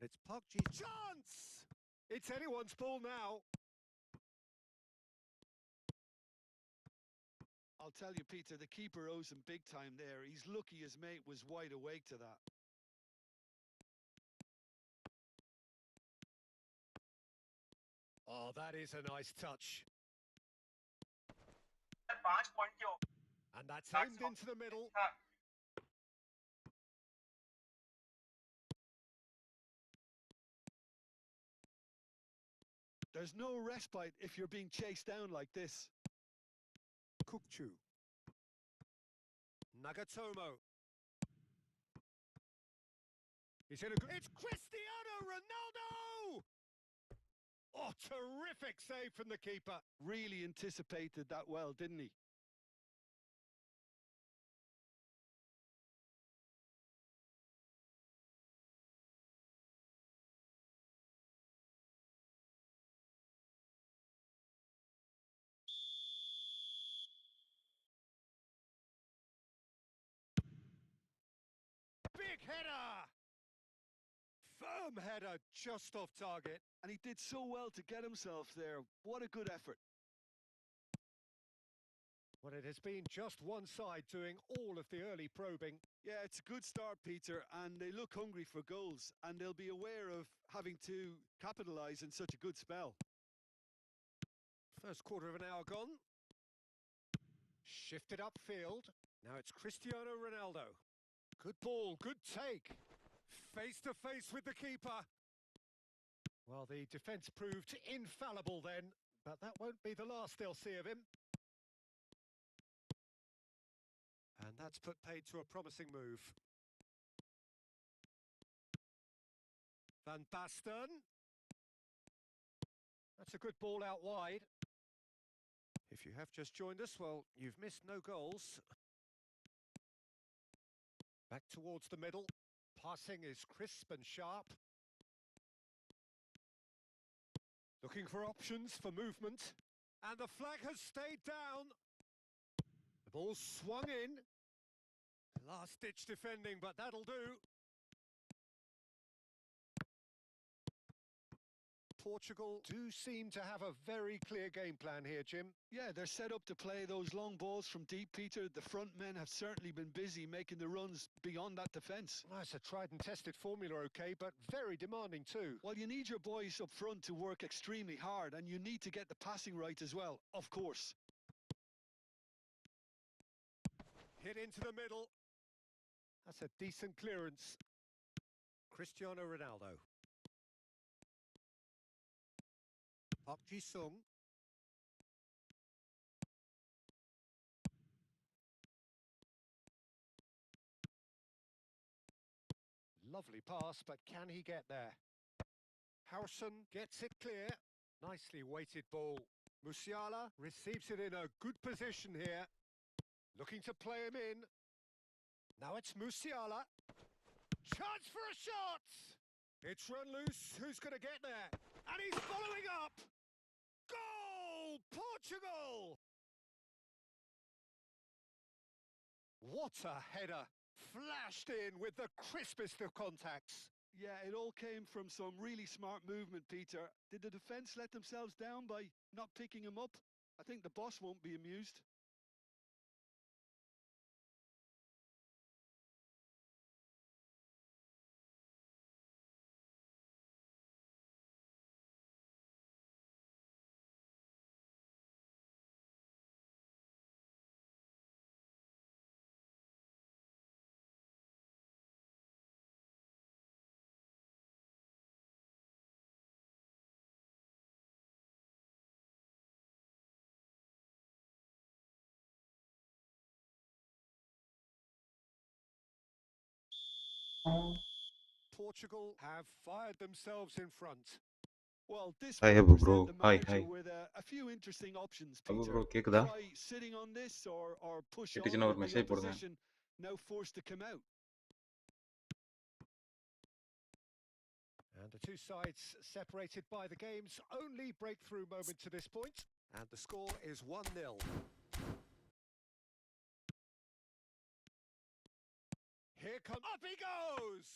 It's Poggi. Chance! It's anyone's ball now. I'll tell you, Peter, the keeper owes him big time there. He's lucky his mate was wide awake to that. Oh, that is a nice touch. And that's aimed into the middle. There's no respite if you're being chased down like this. Kukchu. Nagatomo. He's in a good... It's Cristiano Ronaldo! Oh, terrific save from the keeper. Really anticipated that well, didn't he? Big header! Firm header, just off target. And he did so well to get himself there. What a good effort. Well, it has been just one side doing all of the early probing. Yeah, it's a good start, Peter, and they look hungry for goals, and they'll be aware of having to capitalise in such a good spell. First quarter of an hour gone. Shifted upfield. Now it's Cristiano Ronaldo. Good ball, good take. Face to face with the keeper. Well, the defence proved infallible then, but that won't be the last they'll see of him. And that's put paid to a promising move. Van Basten. That's a good ball out wide. If you have just joined us, well, you've missed no goals. Back towards the middle. Passing is crisp and sharp. Looking for options for movement. And the flag has stayed down. The ball swung in. Last-ditch defending, but that'll do. Portugal do seem to have a very clear game plan here, Jim. Yeah, they're set up to play those long balls from deep, Peter. The front men have certainly been busy making the runs beyond that defence. Well, it's a tried and tested formula, okay, but very demanding too. Well, you need your boys up front to work extremely hard, and you need to get the passing right as well, of course. Hit into the middle. That's a decent clearance. Cristiano Ronaldo. Park Ji-sung. Lovely pass, but can he get there? Harrison gets it clear. Nicely weighted ball. Musiala receives it in a good position here. Looking to play him in. Now it's Musiala. Chance for a shot! It's run loose. Who's going to get there? And he's following up! Goal! Portugal! What a header! Flashed in with the crispest of contacts. Yeah, it all came from some really smart movement, Peter. Did the defence let themselves down by not picking him up? I think the boss won't be amused. Portugal have fired themselves in front. Well, this Hi will Abu present bro, the hi manager hi. with a few interesting options, Abu Peter. bro கேக்குதா? Try sitting on this or push on கேட்டுச்சுன்னா ஒரு with the message போடுங்க. opposition now forced to come out. And the two sides separated by the game's only breakthrough moment to this point. And the score is 1-0. Here comes... Up he goes!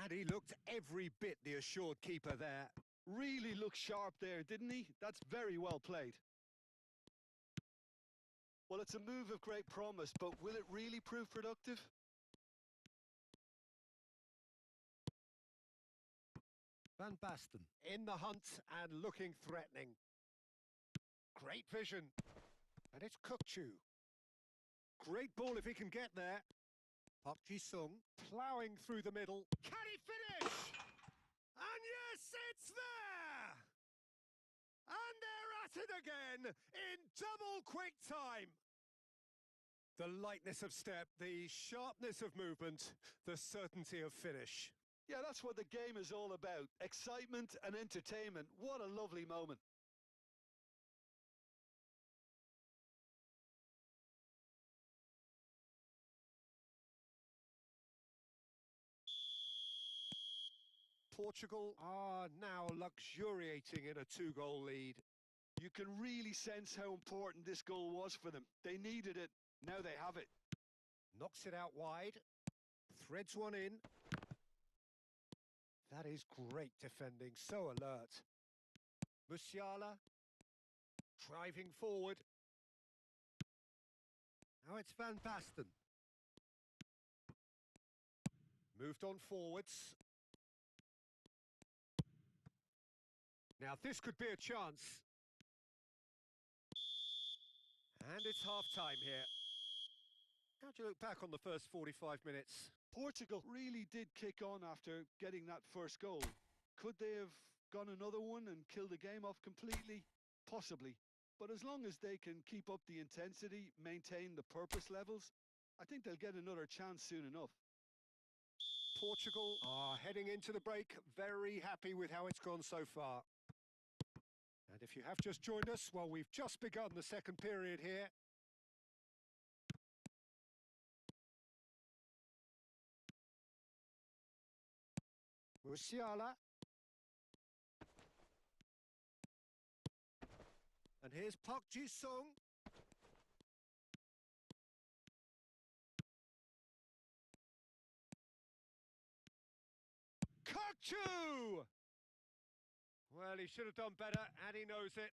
And he looked every bit the assured keeper there. Really looked sharp there, didn't he? That's very well played. Well, it's a move of great promise, but will it really prove productive? Van Basten in the hunt and looking threatening. Great vision. And it's Kukchu. Great ball if he can get there. Park Ji-sung ploughing through the middle. Can he finish? And yes, it's there! And they're at it again in double quick time. The lightness of step, the sharpness of movement, the certainty of finish. Yeah, that's what the game is all about. Excitement and entertainment. What a lovely moment. Portugal are now luxuriating in a 2-goal lead. You can really sense how important this goal was for them. They needed it. Now they have it. Knocks it out wide. Threads one in. That is great defending. So alert. Musiala driving forward. Now it's Van Basten. Moved on forwards. Now this could be a chance. And it's half-time here. How do you look back on the first 45 minutes? Portugal really did kick on after getting that first goal. Could they have gone another one and killed the game off completely? Possibly. But as long as they can keep up the intensity, maintain the purpose levels, I think they'll get another chance soon enough. Portugal are heading into the break, very happy with how it's gone so far. And if you have just joined us, well, we've just begun the second period here. Musiala. And here's Park Ji-sung. Kukchu! Well, he should have done better, and he knows it.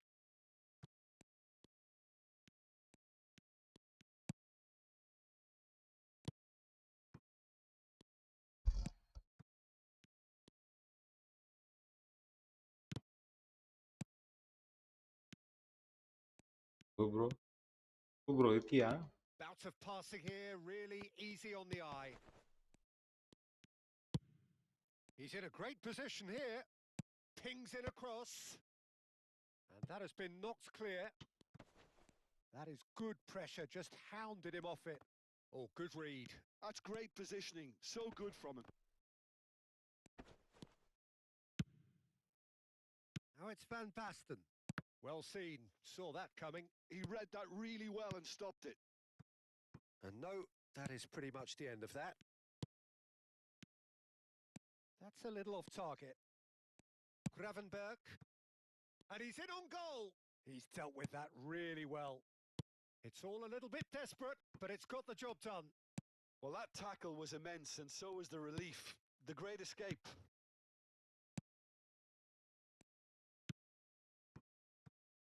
Bro, bro, இருக்கியா? Bout of passing here, really easy on the eye. He's in a great position here. Pings in across. And that has been knocked clear. That is good pressure, just hounded him off it. Oh, good read. That's great positioning, so good from him. Now it's Van Basten. Well seen, saw that coming. He read that really well and stopped it. And no, that is pretty much the end of that. That's a little off target. Gravenberg. And he's in on goal. He's dealt with that really well. It's all a little bit desperate, but it's got the job done. Well, that tackle was immense, and so was the relief. The great escape.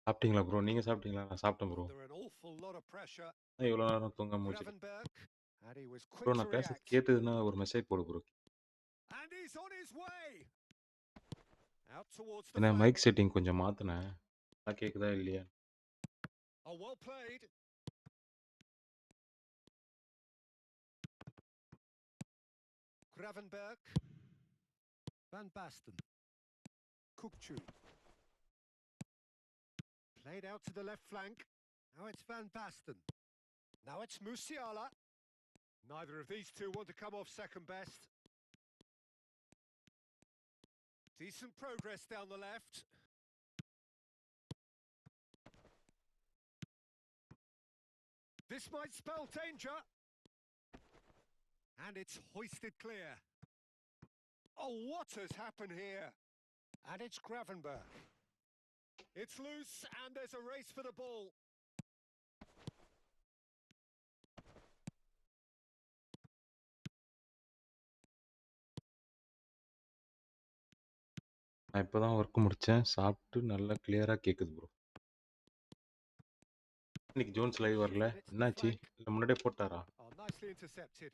சாப்பிட்டீங்களா bro? நீங்க சாப்பிட்டீங்களா? நான் சாப்பிட்டேன் bro. Under an awful lot of pressure. இவ்வளோ நேரம் தூங்காம முடிச்சிட்டேன். Gravenberg. And he was quick bro to நான் பேச react. கேட்டதுன்னா ஒரு மெசேஜ் போடு bro. And he's on his way. Out towards the ஏன்னா flank. மைக் செட்டிங் கொஞ்சம் மாற்றினேன். நல்லா கேட்குதா இல்லையா? Oh, well played. Gravenberg. Van Basten. Kukchu. Played out to the left flank. Now it's Van Basten. Now it's Musiala. Neither of these two want to come off second best. Decent progress down the left. This might spell danger. And it's hoisted clear. Oh, what has happened here? And it's Gravenberg. It's loose, and there's a race for the ball. நான் இப்போ தான் work முடிச்சேன். சாப்பிட்டு நல்லா கிளியரா கேட்குது bro. இன்னைக்கு Jones live வரல. Shifted it to the என்னாச்சு? flank. இல்ல முன்னாடியே போட்டாரா? Oh, nicely intercepted.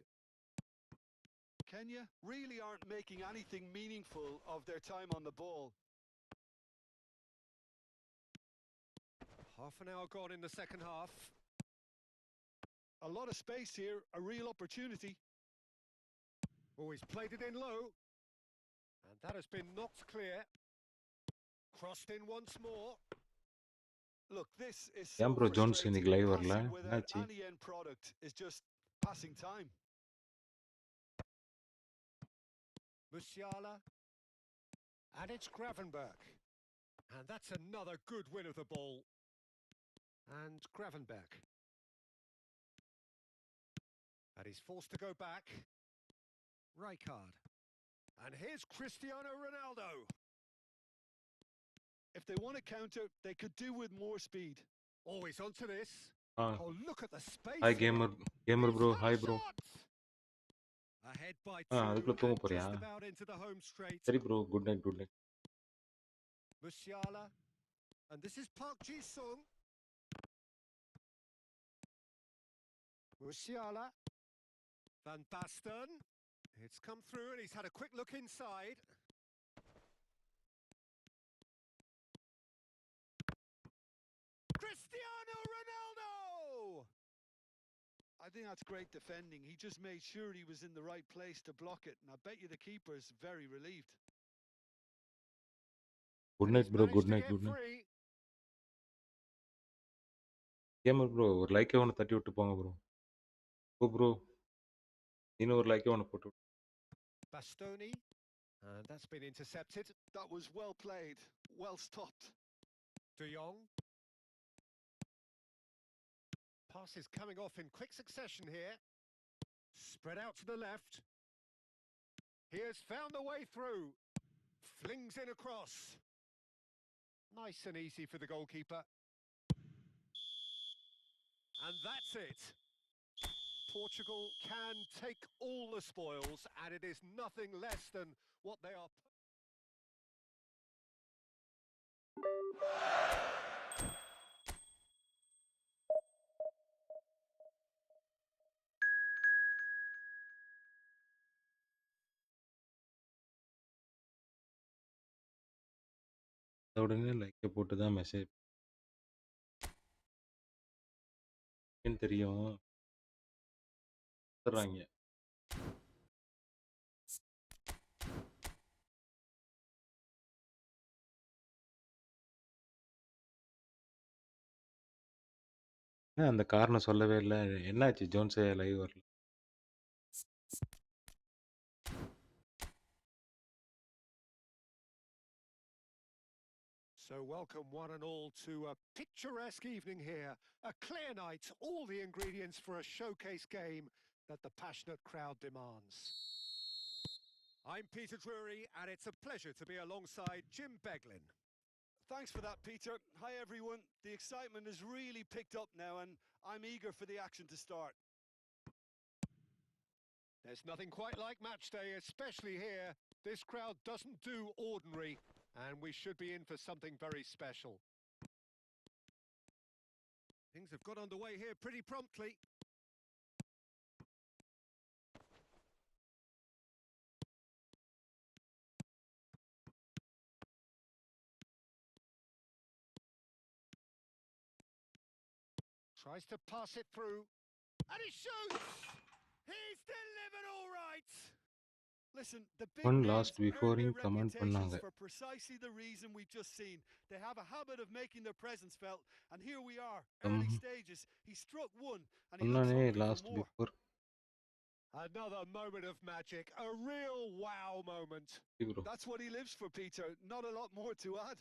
Kenya really aren't making anything meaningful of their time on the ball. Half an hour gone in the second half. A lot of space here, a real opportunity. Oh, he's played it in low. And that has been knocked clear. Crossed in once more. Look, this is ஏன் so bro Jones frustrating. இன்னைக்கு live வரல? Passing without என்னாச்சு? any end product is just passing time. Musiala. And it's Gravenberg. And that's another good win of the ball. And Gravenberg. And he's forced to go back. Rijkaard. And here's Cristiano Ronaldo. If they want to counter, they could do with more speed. Always onto this. Ah Oh, look at the space hi here. Gamer bro. He's had a hi bro. shot. Ahead by அதுக்குள்ள 2 தூங்க and போறியா? just about into the home straight. சரி bro. Good night good night. Musiala. And this is Park Ji-sung. Musiala. Van Basten. It's come through and he's had a quick look inside. Cristiano Ronaldo! I think that's great defending. He just made sure he was in the right place to block it, and I bet you the keeper is very relieved. Good And night he's bro. managed good to night get good night. free. Gamer bro ஒரு லைக்கே ஒன்று தட்டி விட்டு போங்க bro. ஓ bro இன்னும் ஒரு லைக்கே ஒன்று போட்டு விட்டு. Bastoni. And that's been intercepted. That was well played, well stopped. De Jong. Pass is coming off in quick succession here. Spread out to the left. He has found the way through. Flings in across. Nice and easy for the goalkeeper. And that's it. Portugal can take all the spoils, and it is nothing less than what they are. உடனே லைக்கை போட்டு தான் message தெரியும் தர்றாங்க. அந்த காரணம் சொல்லவே இல்லை. என்னாச்சு ஜோன்ஸே லைவ் வரல? So welcome one and all to a picturesque evening here. A clear night, all the ingredients for a showcase game that the passionate crowd demands. I'm Peter Drury, and it's a pleasure to be alongside Jim Beglin. Thanks for that, Peter. Hi, everyone. The excitement has really picked up now, and I'm eager for the action to start. There's nothing quite like match day, especially here. This crowd doesn't do ordinary, and we should be in for something very special. Things have got underway here pretty promptly. Tries to pass it through, and he shoots! He's delivered all right! Listen, the big One names last before earn their him comment reputations பண்ணாங்க. for precisely the reason we've just seen. They have a habit of making their presence felt, and here we are, early stages. He struck one, and he looks சொன்னானே hungry for last more. Before Another moment of magic, a real wow moment. Bro. That's what he lives for, Peter. Not a lot more to add.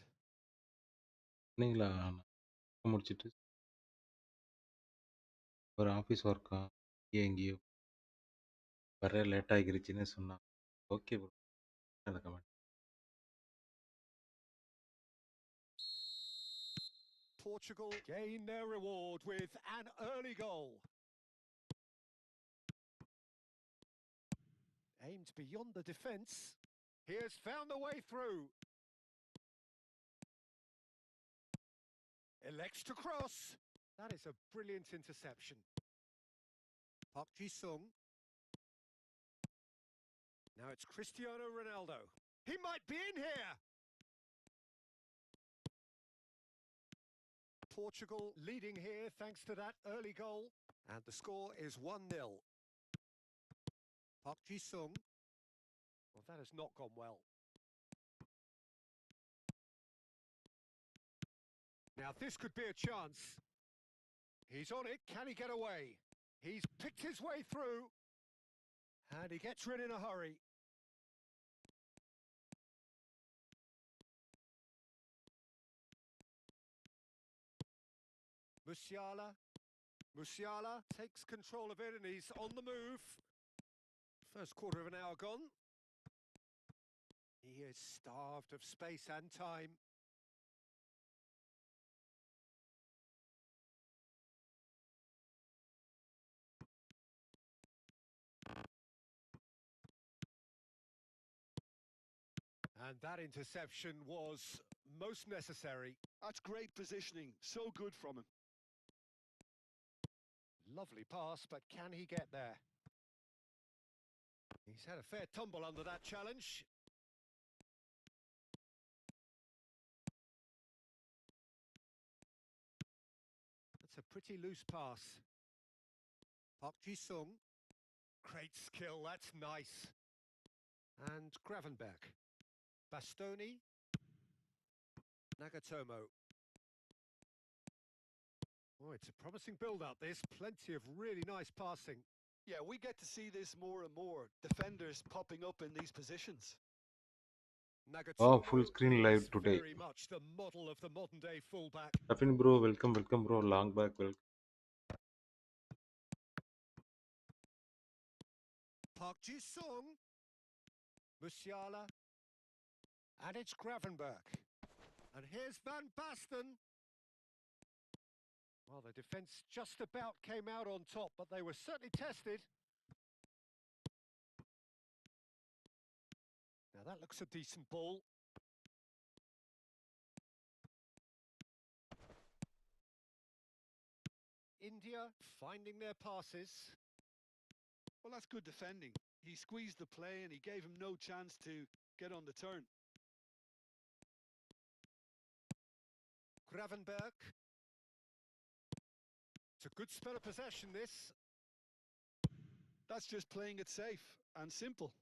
நீங்களா முடிச்சிட்டு ஒரு office ஒர்க்கா எங்கேயோ வர late ஆகிருச்சுன்னு சொன்னான். Okay bro. அந்த comment Portugal gain their reward with an early goal. Aimed beyond the defence. He has found the way through. Elects to cross. That is a brilliant interception. Park Ji-sung. Now it's Cristiano Ronaldo. He might be in here! Portugal leading here thanks to that early goal. And the score is 1-0. Park Ji-sung. Well, that has not gone well. Now this could be a chance. He's on it. Can he get away? He's picked his way through. And he gets rid in a hurry. Musiala takes control of it and he's on the move. First quarter of an hour gone. He is starved of space and time. And that interception was most necessary. That's great positioning. So good from him. Lovely pass, but can he get there? He's had a fair tumble under that challenge. That's a pretty loose pass. Park Ji-sung. Great skill, that's nice. And Gravenberg. Bastoni. Nagatomo. Oh, it's a promising build-up, this. Plenty of really nice passing. Yeah, we get to see this more and more. Defenders popping up in these positions. Oh, full screen live is today. very much the model of the modern-day fullback. Rafin bro, welcome bro. Long back, welcome. Park Ji-sung. Musiala. And it's Gravenberg. And here's Van Basten. Well, the defence just about came out on top, but they were certainly tested. Now that looks a decent ball. India finding their passes. Well, that's good defending. He squeezed the play and he gave him no chance to get on the turn. Gravenberg. It's a good spell of possession, this. That's just playing it safe and simple.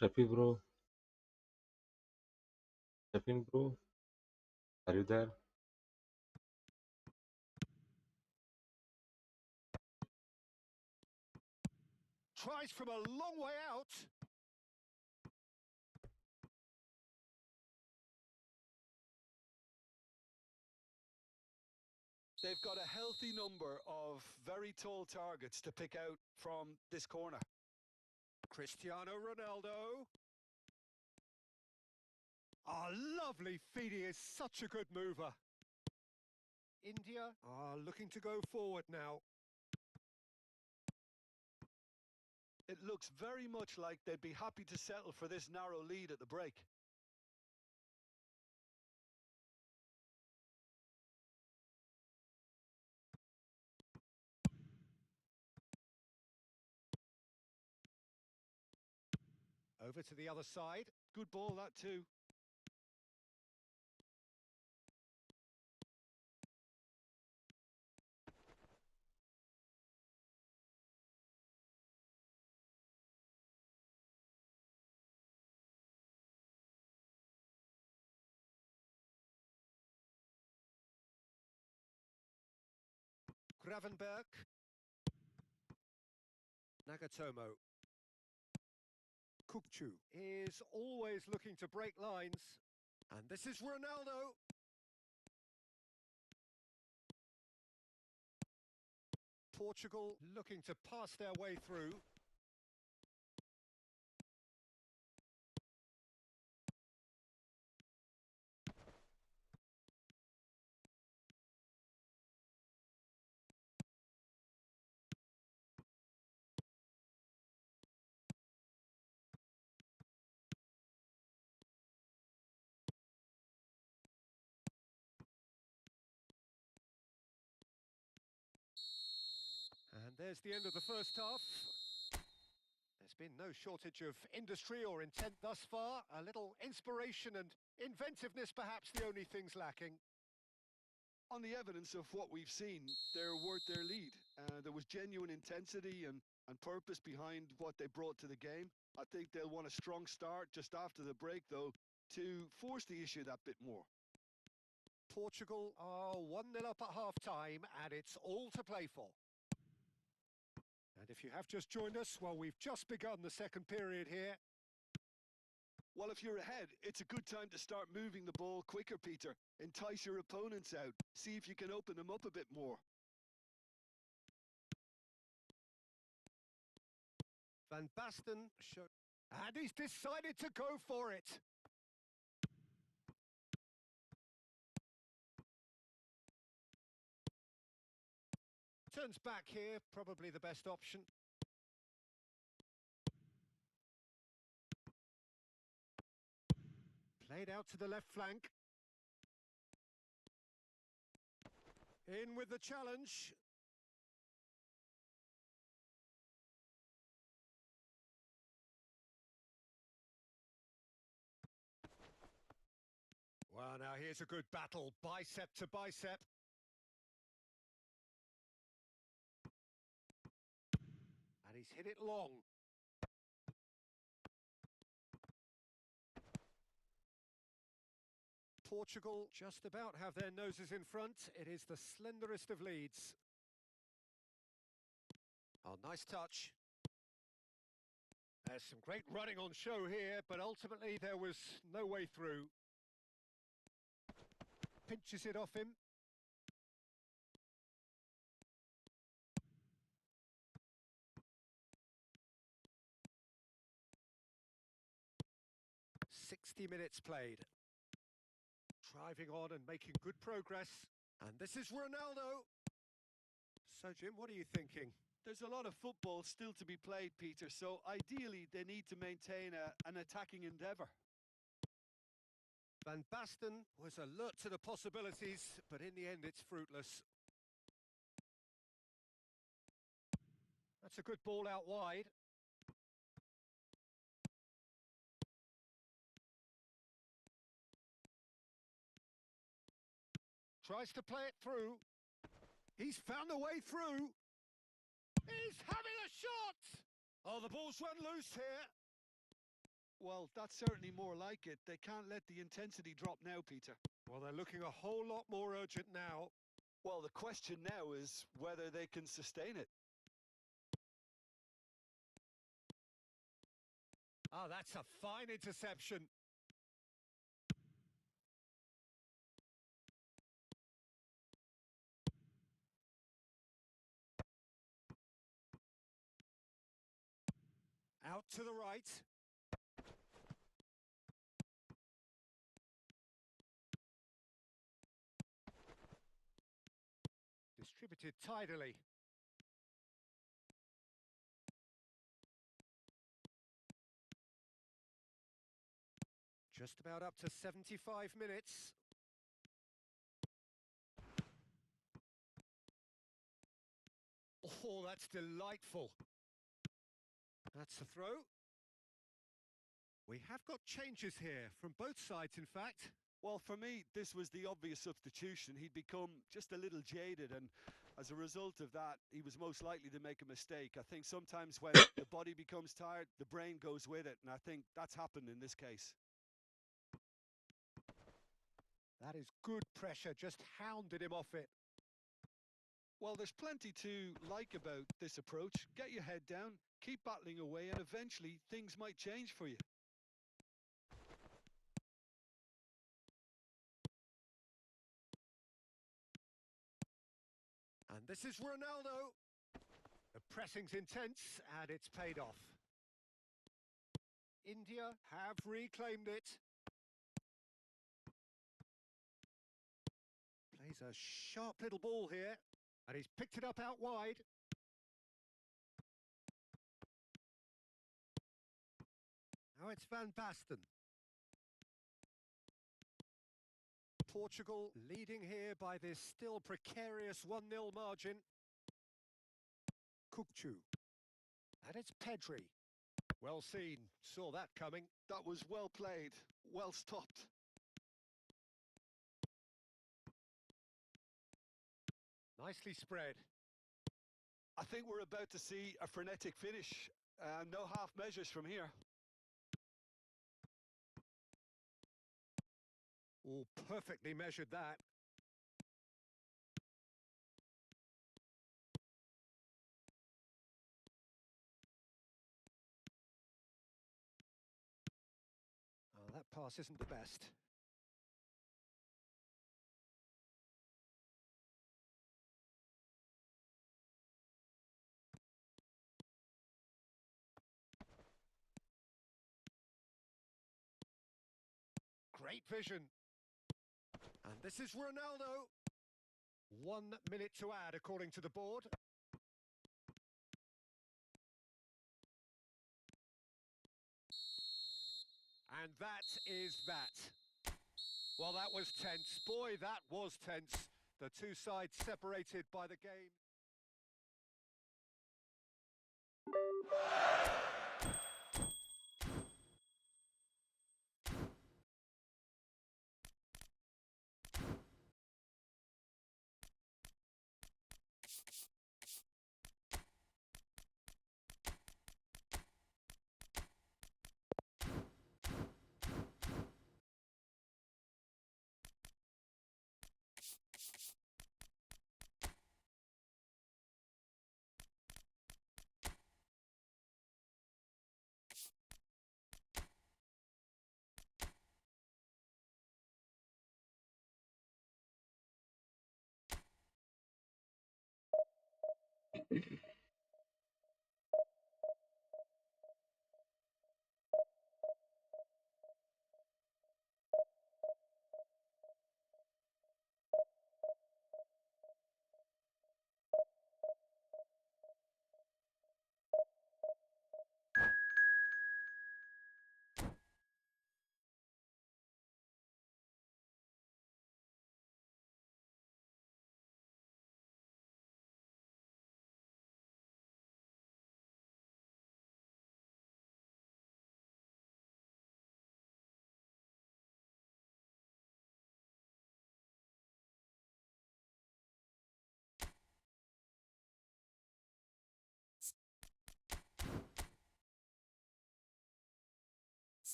Rafi bro. Rafin bro. Are you there? Tries from a long way out. They've got a healthy number of very tall targets to pick out from this corner. Cristiano Ronaldo. Oh, lovely feed. He is such a good mover. India are looking to go forward now. It looks very much like they'd be happy to settle for this narrow lead at the break. Over to the other side. Good ball, that too. Gravenberg. Nagatomo. Kukchu is always looking to break lines. And this is Ronaldo. Portugal looking to pass their way through. there's the end of the first half. There's been no shortage of industry or intent thus far. A little inspiration and inventiveness, perhaps the only things lacking. On the evidence of what we've seen, they're worth their lead. There was genuine intensity and purpose behind what they brought to the game. I think they'll want a strong start just after the break, though, to force the issue that bit more. Portugal are 1-0 up at half-time, and it's all to play for. And if you have just joined us, well, we've just begun the second period here. Well, if you're ahead, it's a good time to start moving the ball quicker, Peter. Entice your opponents out. See if you can open them up a bit more. Van Basten and he's decided to go for it. Turns back here, probably the best option. Played out to the left flank. In with the challenge. Well, now here's a good battle, bicep to bicep. And he's hit it long. Portugal just about have their noses in front. It is the slenderest of leads. Oh, nice touch. There's some great running on show here, but ultimately there was no way through. Pinches it off him. "60 minutes played. Driving on and making good progress. And this is Ronaldo. So, Jim, what are you thinking? There's a lot of football still to be played, Peter, so ideally they need to maintain an attacking endeavour. Van Basten was alert to the possibilities, but in the end it's fruitless. That's a good ball out wide. Tries to play it through. He's found a way through. He's having a shot! Oh, the ball's run loose here. Well, that's certainly more like it. They can't let the intensity drop now, Peter. Well, they're looking a whole lot more urgent now. Well, the question now is whether they can sustain it. Oh, that's a fine interception. Out to the right. Distributed tidily. Just about up to 75 minutes. Oh, that's delightful. That's a throw. We have got changes here from both sides, in fact. Well, for me, this was the obvious substitution. He'd become just a little jaded, and as a result of that, he was most likely to make a mistake. I think sometimes when the body becomes tired, the brain goes with it, and I think that's happened in this case. That is good pressure, just hounded him off it. Well, there's plenty to like about this approach. Get your head down, keep battling away, and eventually things might change for you. And this is Ronaldo. The pressing's intense, and it's paid off. India have reclaimed it. Plays a sharp little ball here, and he's picked it up out wide. Now it's Van Basten. Portugal leading here by this still precarious 1-0 margin. Kukcu. And it's Pedri. Well seen, saw that coming. That was well played, well stopped. Nicely spread. I think we're about to see a frenetic finish. No half measures from here. Oh, perfectly measured that. Oh, that pass isn't the best. Great vision. And this is Ronaldo. 1 minute to add, according to the board. And that is that. Well, that was tense. Boy, that was tense. The two sides separated by the game.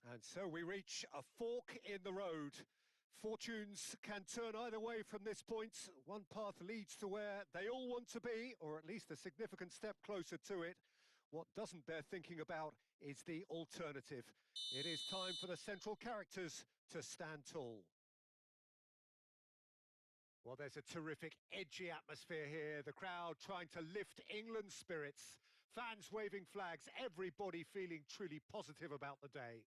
And so we reach a fork in the road. Fortunes can turn either way from this point. One path leads to where they all want to be, or at least a significant step closer to it. What doesn't bear thinking about is the alternative. It is time for the central characters to stand tall. Well, there's a terrific, edgy atmosphere here. The crowd trying to lift England's spirits. Fans waving flags, everybody feeling truly positive about the day.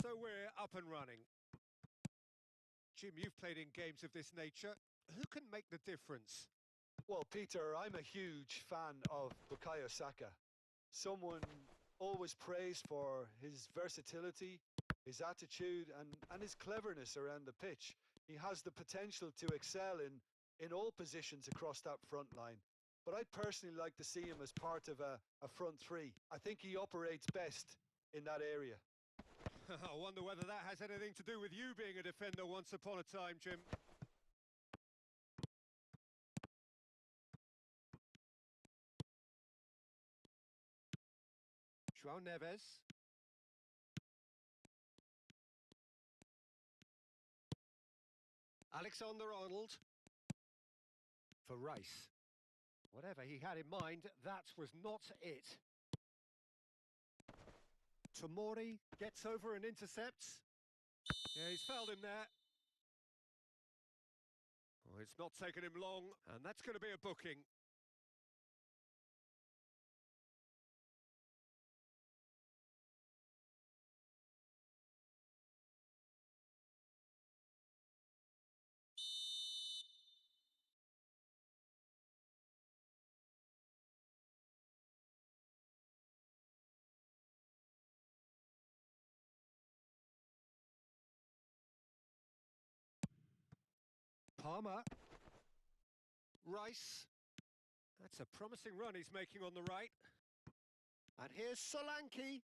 So we're up and running. Jim, you've played in games of this nature. Who can make the difference? Well, Peter, I'm a huge fan of Bukayo Saka. Someone always praised for his versatility, his attitude and his cleverness around the pitch. He has the potential to excel in all positions across that front line. But I'd personally like to see him as part of a front three. I think he operates best in that area. I wonder whether that has anything to do with you being a defender once upon a time, Jim. João Neves. Alexander-Arnold. For Rice. Whatever he had in mind, that was not it. Tomori gets over and intercepts. Yeah, he's fouled him there. Oh, it's not taken him long, and that's going to be a booking. Palmer. Rice. That's a promising run he's making on the right. And here's Solanke.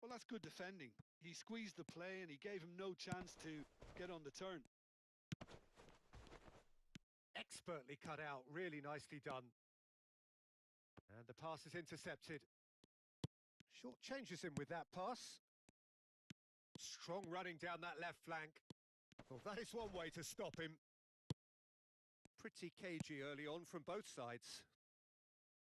Well, that's good defending. He squeezed the play and he gave him no chance to get on the turn. Expertly cut out, really nicely done. And the pass is intercepted. Short changes him with that pass. Strong running down that left flank. Well, that is one way to stop him. Pretty cagey early on from both sides.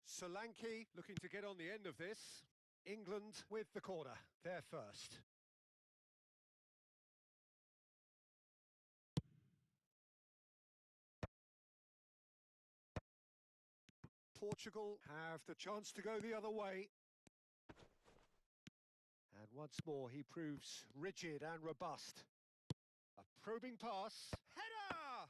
Solanke looking to get on the end of this. England with the corner, they're first. Portugal have the chance to go the other way. And once more he proves rigid and robust. A probing pass. Header!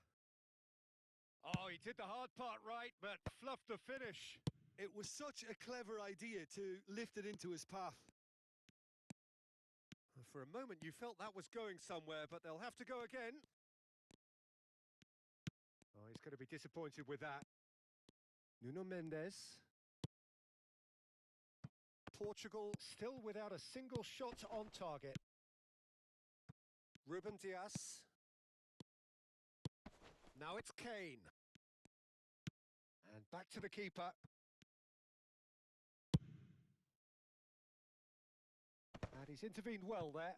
Oh, he did the hard part right, but fluffed the finish. It was such a clever idea to lift it into his path. For a moment you felt that was going somewhere, but they'll have to go again. Oh, he's going to be disappointed with that. Nuno Mendes. Portugal still without a single shot on target. Ruben Dias. Now it's Kane. And back to the keeper. And he's intervened well there.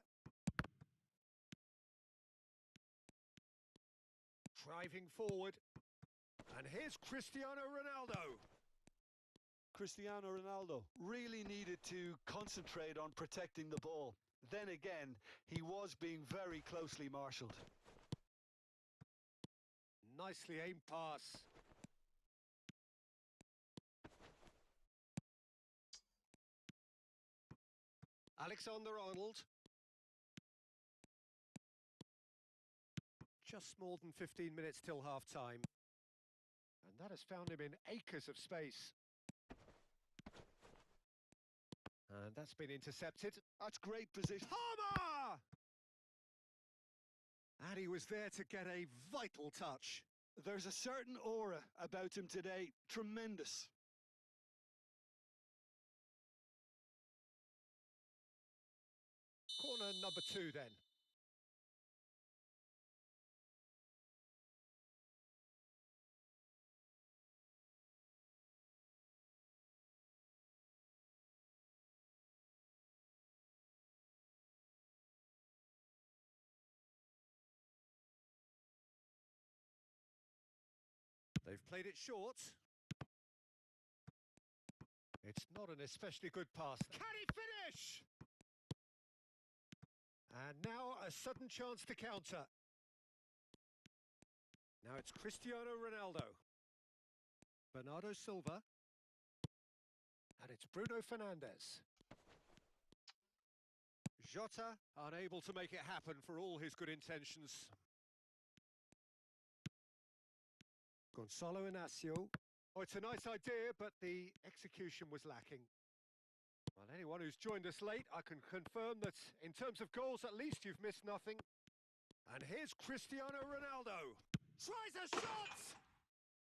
Driving forward. And here's Cristiano Ronaldo. Cristiano Ronaldo really needed to concentrate on protecting the ball. Then again, he was being very closely marshalled. Nicely aimed pass. Alexander-Arnold. Just more than 15 minutes till half-time. And that has found him in acres of space. And that's been intercepted. That's great position. Palmer! And he was there to get a vital touch. There's a certain aura about him today. Tremendous. Corner number 2 then. They've played it short. It's not an especially good pass. Can he finish? And now a sudden chance to counter. Now it's Cristiano Ronaldo. Bernardo Silva. And it's Bruno Fernandes. Jota unable to make it happen for all his good intentions. Gonzalo Inacio. Oh, it's a nice idea, but the execution was lacking. Well, anyone who's joined us late, I can confirm that in terms of goals, at least you've missed nothing. And here's Cristiano Ronaldo. Tries a shot!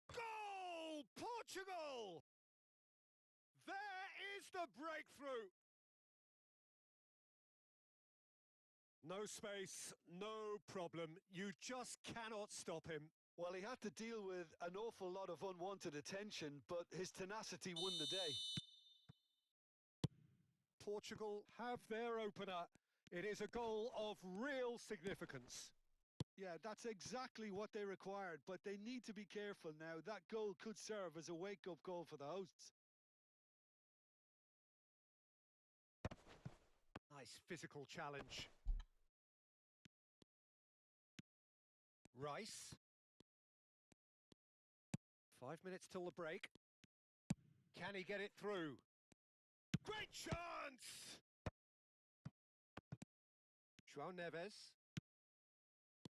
Goal! Portugal! There is the breakthrough. No space, no problem. You just cannot stop him. Well, he had to deal with an awful lot of unwanted attention, but his tenacity won the day. Portugal have their opener. It is a goal of real significance. Yeah, that's exactly what they required, but they need to be careful now. That goal could serve as a wake-up call for the hosts. Nice physical challenge. Rice. 5 minutes till the break. Can he get it through? Great chance! João Neves.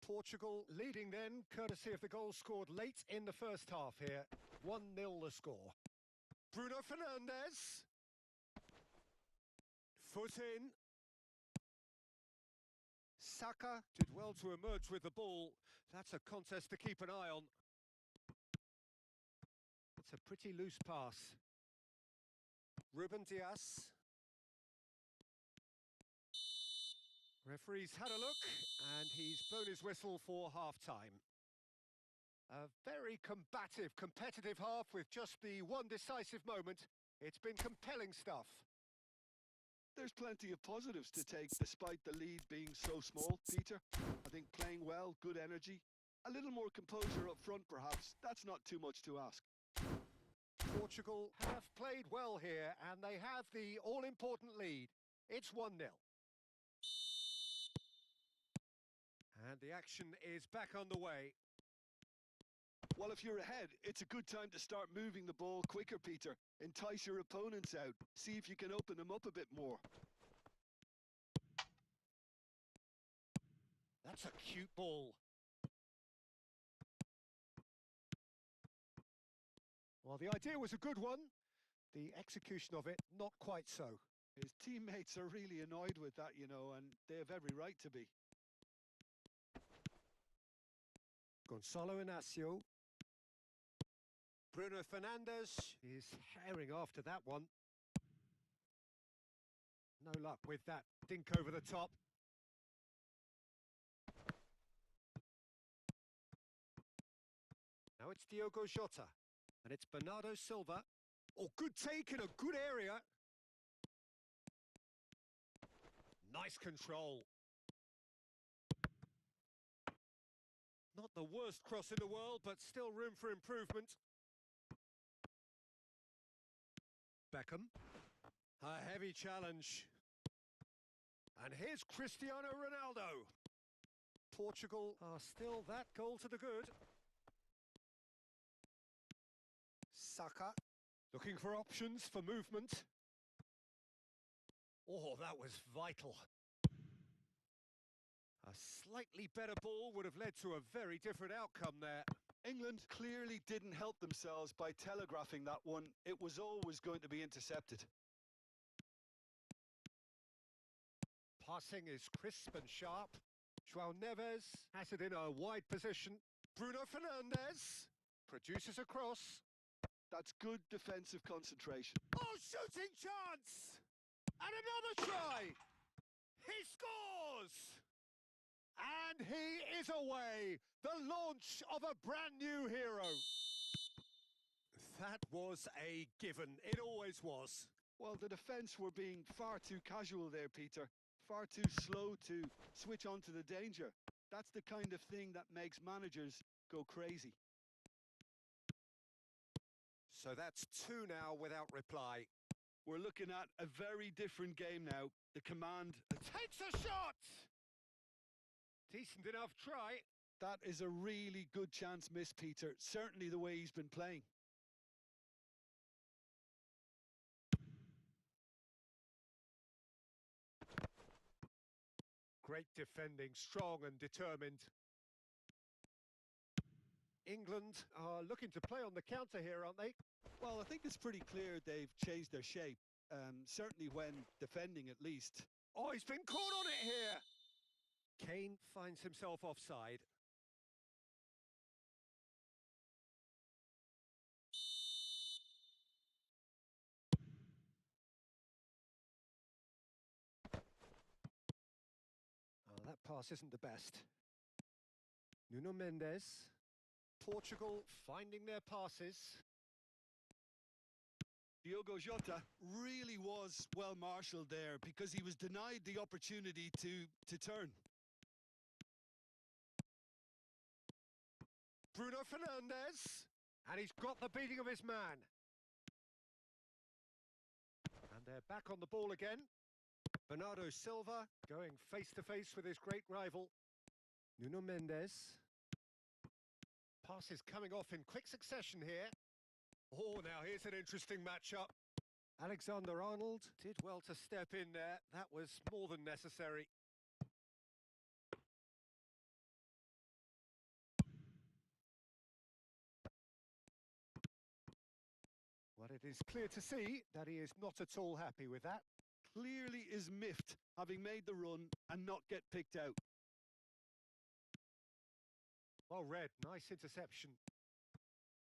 Portugal leading then, courtesy of the goal scored late in the first half here. 1-0 the score. Bruno Fernandes. Foot in. Saka did well to emerge with the ball. That's a contest to keep an eye on. It's a pretty loose pass. Ruben Dias. Referee's had a look, and he's blown his whistle for half-time. A very combative, competitive half with just the one decisive moment. It's been compelling stuff. There's plenty of positives to take despite the lead being so small, Peter. I think playing well, good energy. A little more composure up front, perhaps. That's not too much to ask. Portugal have played well here, and they have the all-important lead. It's 1-0. And the action is back underway. Well, if you're ahead, it's a good time to start moving the ball quicker, Peter. Entice your opponents out. See if you can open them up a bit more. That's a cute ball. Well, the idea was a good one. The execution of it, not quite so. His teammates are really annoyed with that, you know, and they have every right to be. Gonzalo Inacio. Bruno Fernandes is herring after that one. No luck with that dink over the top. Now it's Diogo Jota. And it's Bernardo Silva. Oh, good take in a good area. Nice control. Not the worst cross in the world, but still room for improvement. Beckham. A heavy challenge. And here's Cristiano Ronaldo. Portugal are still that goal to the good. Saka. Looking for options for movement. Oh, that was vital. A slightly better ball would have led to a very different outcome there. England clearly didn't help themselves by telegraphing that one. It was always going to be intercepted. Passing is crisp and sharp. João Neves has it in a wide position. Bruno Fernandes produces a cross. That's good defensive concentration. Oh, shooting chance! And another try! He scores! And he is away! The launch of a brand new hero. That was a given. It always was. Well, the defence were being far too casual there, Peter. Far too slow to switch on to the danger. That's the kind of thing that makes managers go crazy. So that's 2 now without reply. We're looking at a very different game now. The command takes a shot! Decent enough try. That is a really good chance miss, Peter. Certainly the way he's been playing. Great defending, strong and determined. England are looking to play on the counter here, aren't they? Well, I think it's pretty clear they've changed their shape. Certainly when defending, at least. Oh, he's been caught on it here! Kane finds himself offside. pass isn't the best. Nuno Mendes. Portugal finding their passes. Diogo Jota really was well marshalled there because he was denied the opportunity to turn. Bruno Fernandes. And he's got the beating of his man. And they're back on the ball again. Bernardo Silva going face-to-face with his great rival. Nuno Mendes. Passes coming off in quick succession here. Oh, now here's an interesting matchup. Alexander-Arnold did well to step in there. That was more than necessary. Well, it is clear to see that he is not at all happy with that. Clearly is miffed, having made the run and not get picked out. Well read, nice interception.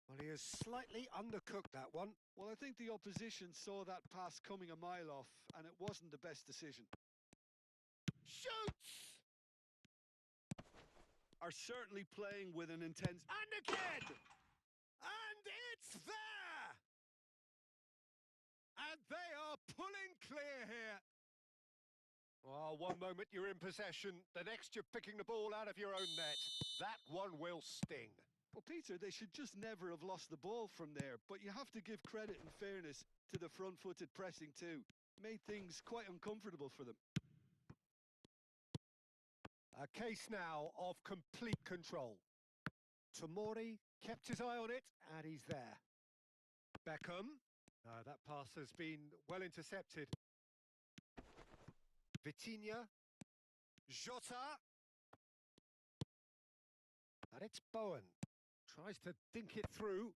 Well, he has slightly undercooked that one. Well, I think the opposition saw that pass coming a mile off, and it wasn't the best decision. Shoots! Are certainly playing with an intense... And again! And it's there! And they are pulling clear here. Oh, one moment you're in possession, the next you're picking the ball out of your own net. That one will sting. Well, Peter, they should just never have lost the ball from there, but you have to give credit and fairness to the front-footed pressing too. Made things quite uncomfortable for them. A case now of complete control. Tomori kept his eye on it, and he's there. Beckham. That pass has been well intercepted. Vitinha. Jota. And it's Bowen. Tries to dink it through.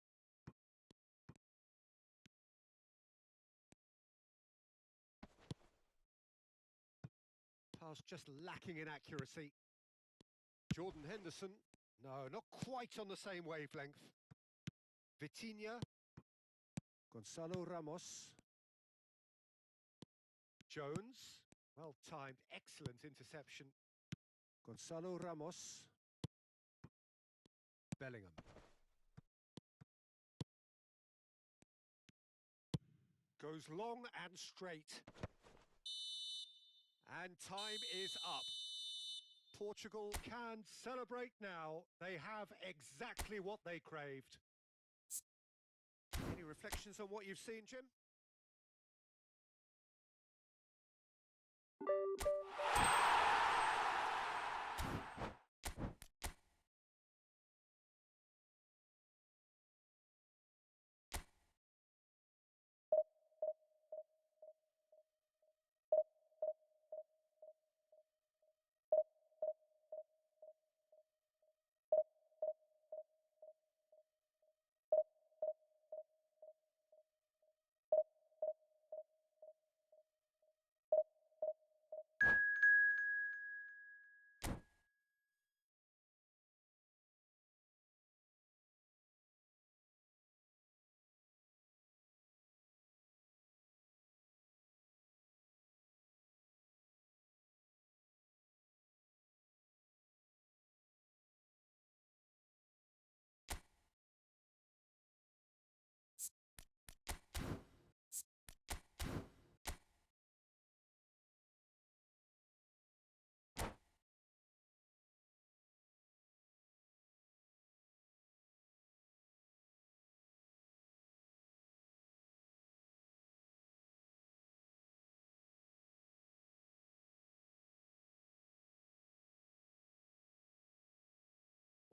Pass just lacking in accuracy. Jordan Henderson. No, not quite on the same wavelength. Vitinha. Gonzalo Ramos. Jones. Well timed, excellent interception. Gonzalo Ramos. Bellingham. Goes long and straight. And time is up. Portugal can celebrate now. They have exactly what they craved. Any reflections on what you've seen, Jim?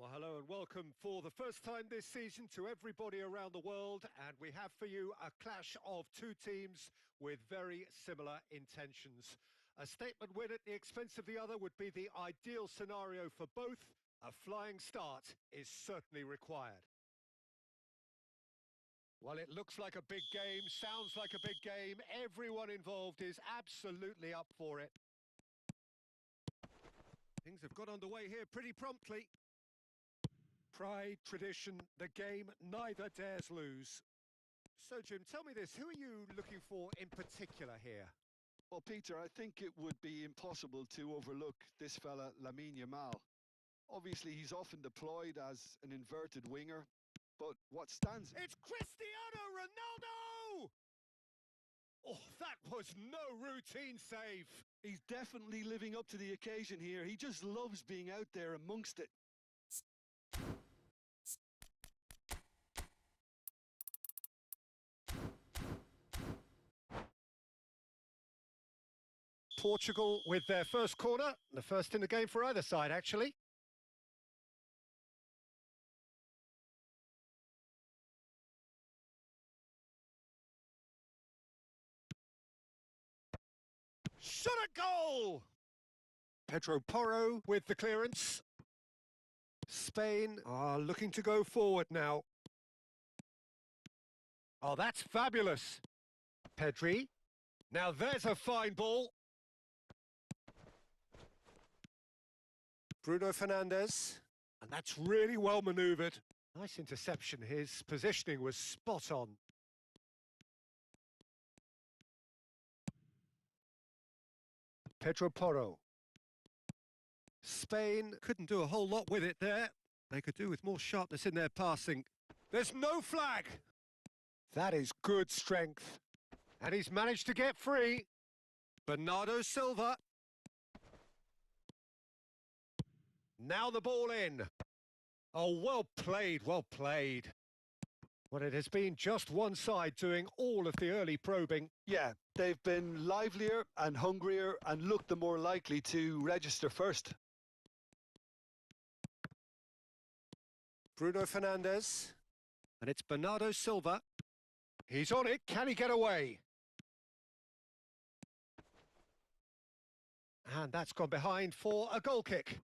Well, hello and welcome for the first time this season to everybody around the world, and we have for you a clash of two teams with very similar intentions. A statement win at the expense of the other would be the ideal scenario for both. A flying start is certainly required. Well, it looks like a big game, sounds like a big game. Everyone involved is absolutely up for it. Things have got underway here pretty promptly. Pride, tradition, the game neither dares lose. So, Jim, tell me this, who are you looking for in particular here? Well, Peter, I think it would be impossible to overlook this fella, Lamine Yamal. Obviously, he's often deployed as an inverted winger, but what stands... It's Cristiano Ronaldo! Oh, that was no routine save. He's definitely living up to the occasion here. He just loves being out there amongst it. Portugal with their first corner, the first in the game for either side, actually. Shot a goal! Pedro Porro with the clearance. Spain are looking to go forward now. Oh, that's fabulous. Pedri. Now there's a fine ball. Bruno Fernandes. And that's really well manoeuvred. Nice interception. His positioning was spot on. Pedro Porro. Spain couldn't do a whole lot with it there. They could do with more sharpness in their passing. There's no flag. That is good strength. And he's managed to get free. Bernardo Silva. Now the ball in. Oh, well played, well played. Well, it has been just one side doing all of the early probing. Yeah, they've been livelier and hungrier and looked the more likely to register first. Bruno Fernandes. And it's Bernardo Silva. He's on it. Can he get away? And that's gone behind for a goal kick.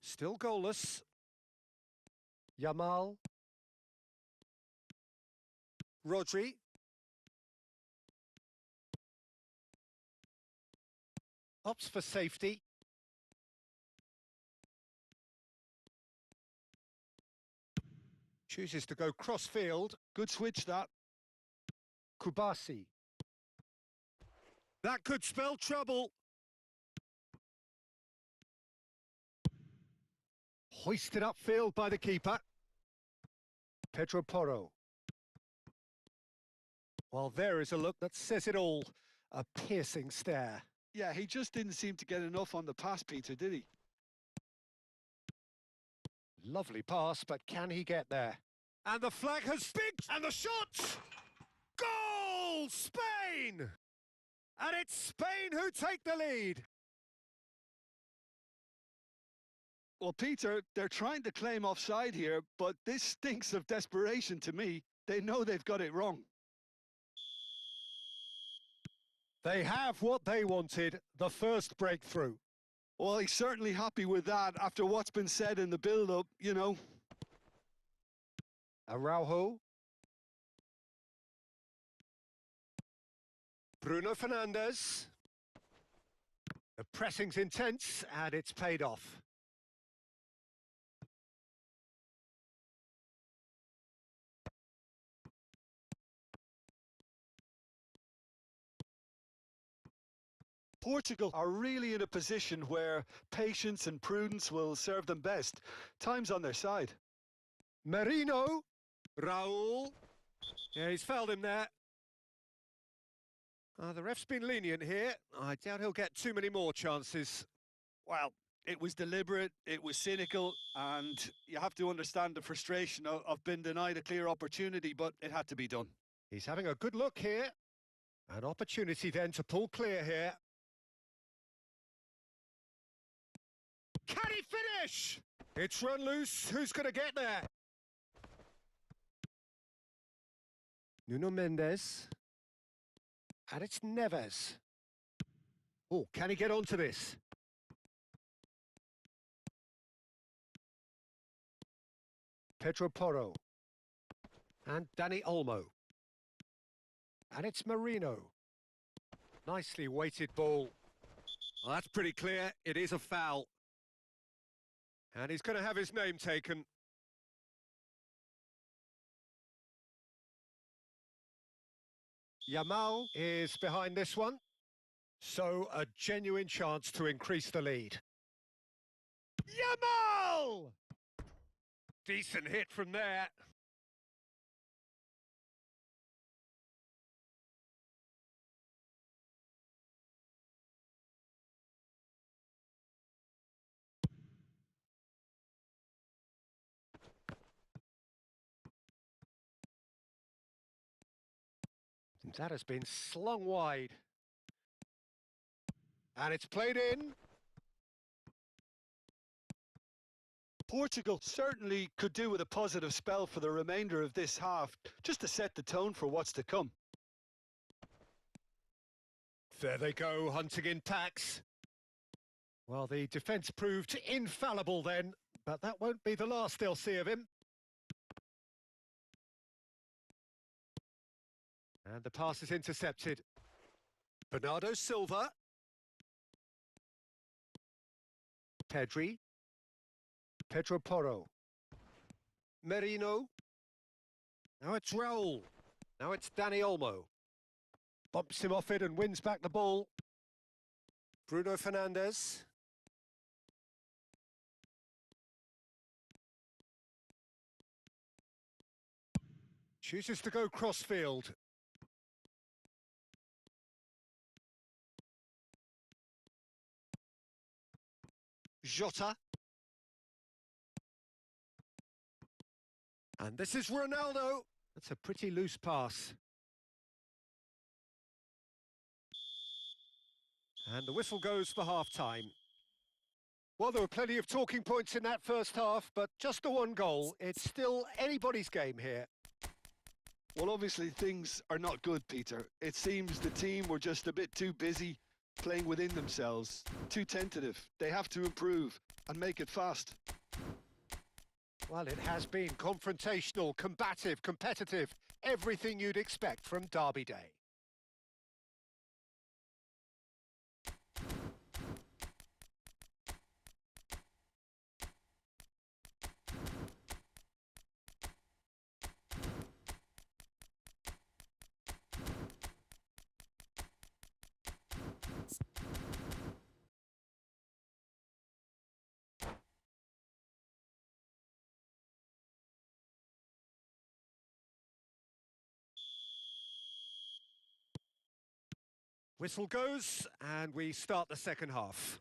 Still goalless. Yamal. Rodri. Opts for safety. Chooses to go cross-field. Good switch, that. Kubasi. That could spell trouble. Hoisted upfield by the keeper. Pedro Porro. Well, there is a look that says it all. A piercing stare. Yeah, he just didn't seem to get enough on the pass, Peter, did he? Lovely pass, but can he get there? And the flag has been... And the shot! Goal! Spain! And it's Spain who take the lead. Well, Peter, they're trying to claim offside here, but this stinks of desperation to me. They know they've got it wrong. They have what they wanted, the first breakthrough. Well, he's certainly happy with that after what's been said in the build-up, you know. Araujo. Bruno Fernandes. The pressing's intense, and it's paid off. Portugal are really in a position where patience and prudence will serve them best. Time's on their side. Merino. Raul. Yeah, he's fouled him there. The ref's been lenient here. I doubt he'll get too many more chances. Well, it was deliberate, it was cynical, and you have to understand the frustration of being denied a clear opportunity, but it had to be done. He's having a good look here. An opportunity then to pull clear here. Can he finish? It's run loose. Who's going to get there? Nuno Mendes. And it's Neves. Oh, can he get onto this? Pedro Porro. And Dani Olmo. And it's Merino. Nicely weighted ball. Well, that's pretty clear. It is a foul. And he's going to have his name taken. Yamal is behind this one. So a genuine chance to increase the lead. Yamal! Decent hit from there. That has been slung wide. And it's played in. Portugal certainly could do with a positive spell for the remainder of this half, just to set the tone for what's to come. There they go, hunting in packs. Well, the defence proved infallible then, but that won't be the last they'll see of him. And the pass is intercepted. Bernardo Silva. Pedri. Pedro Porro. Merino. Now it's Raul. Now it's Dani Olmo. Bumps him off it and wins back the ball. Bruno Fernandes. Chooses to go crossfield. Jota. And this is Ronaldo. That's a pretty loose pass. And the whistle goes for half-time. Well, there were plenty of talking points in that first half, but just the one goal. It's still anybody's game here. Well, obviously things are not good, Peter. It seems the team were just a bit too busy playing within themselves, too tentative. They have to improve and make it fast. Well, it has been confrontational, combative, competitive, everything you'd expect from Derby Day. Whistle goes, and we start the second half.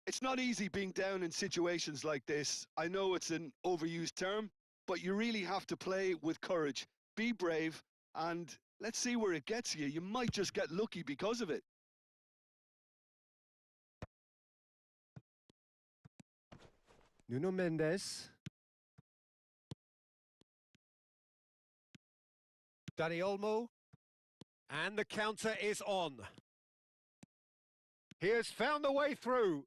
It's not easy being down in situations like this. I know it's an overused term, but you really have to play with courage. Be brave, and let's see where it gets you. You might just get lucky because of it. Nuno Mendes. Dani Olmo. And the counter is on. He has found the way through.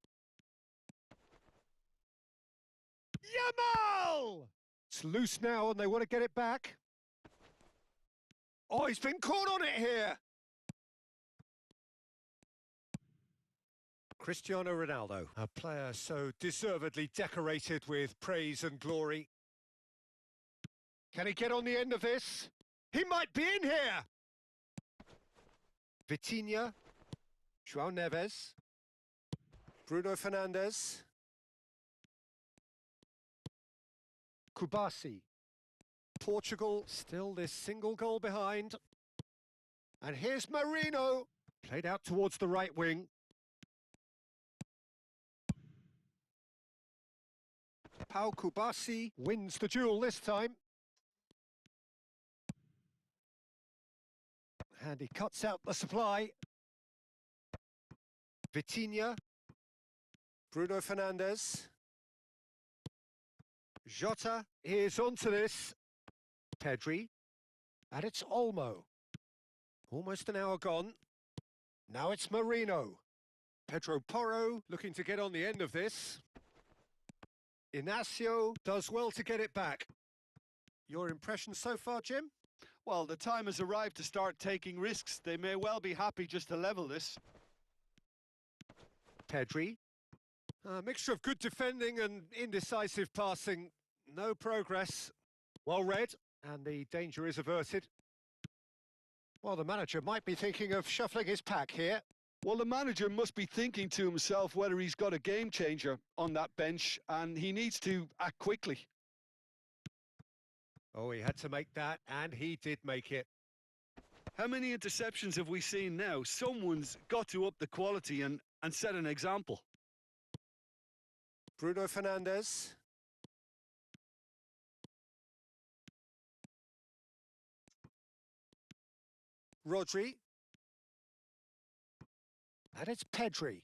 Yamal! It's loose now and they want to get it back. Oh, he's been caught on it here. Cristiano Ronaldo, a player so deservedly decorated with praise and glory. Can he get on the end of this? He might be in here! Vitinha, João Neves, Bruno Fernandes, Kubasi. Portugal still this single goal behind. And here's Marino, played out towards the right wing. Pau Kubasi wins the duel this time. And he cuts out the supply. Vitinha. Bruno Fernandes. Jota is onto this. Pedri. And it's Olmo. Almost an hour gone. Now it's Marino. Pedro Porro looking to get on the end of this. Inacio does well to get it back. Your impression so far, Jim? Well, the time has arrived to start taking risks. They may well be happy just to level this. Pedri. A mixture of good defending and indecisive passing. No progress. Well read, and the danger is averted. Well, the manager might be thinking of shuffling his pack here. Well, the manager must be thinking to himself whether he's got a game changer on that bench, and he needs to act quickly. Oh, he had to make that, and he did make it. How many interceptions have we seen now? Someone's got to up the quality and set an example. Bruno Fernandes. Rodri. And it's Pedri.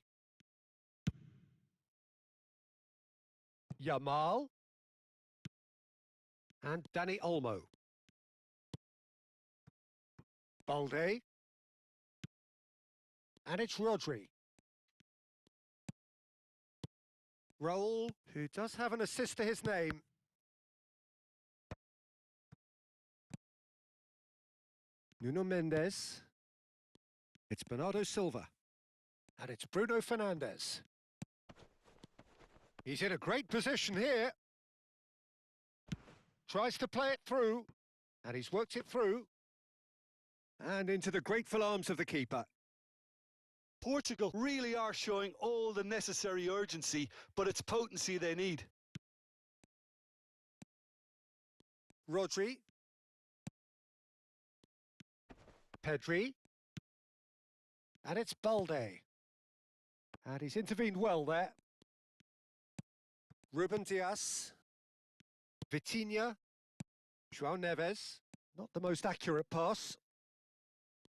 Yamal. And Dani Olmo. Balde. And it's Rodri. Raul, who does have an assist to his name. Nuno Mendes. It's Bernardo Silva. And it's Bruno Fernandes. He's in a great position here. Tries to play it through. And he's worked it through. And into the grateful arms of the keeper. Portugal really are showing all the necessary urgency, but it's potency they need. Rodri. Pedri. And it's Balde. And he's intervened well there. Ruben Dias. Vitinha. João Neves. Not the most accurate pass.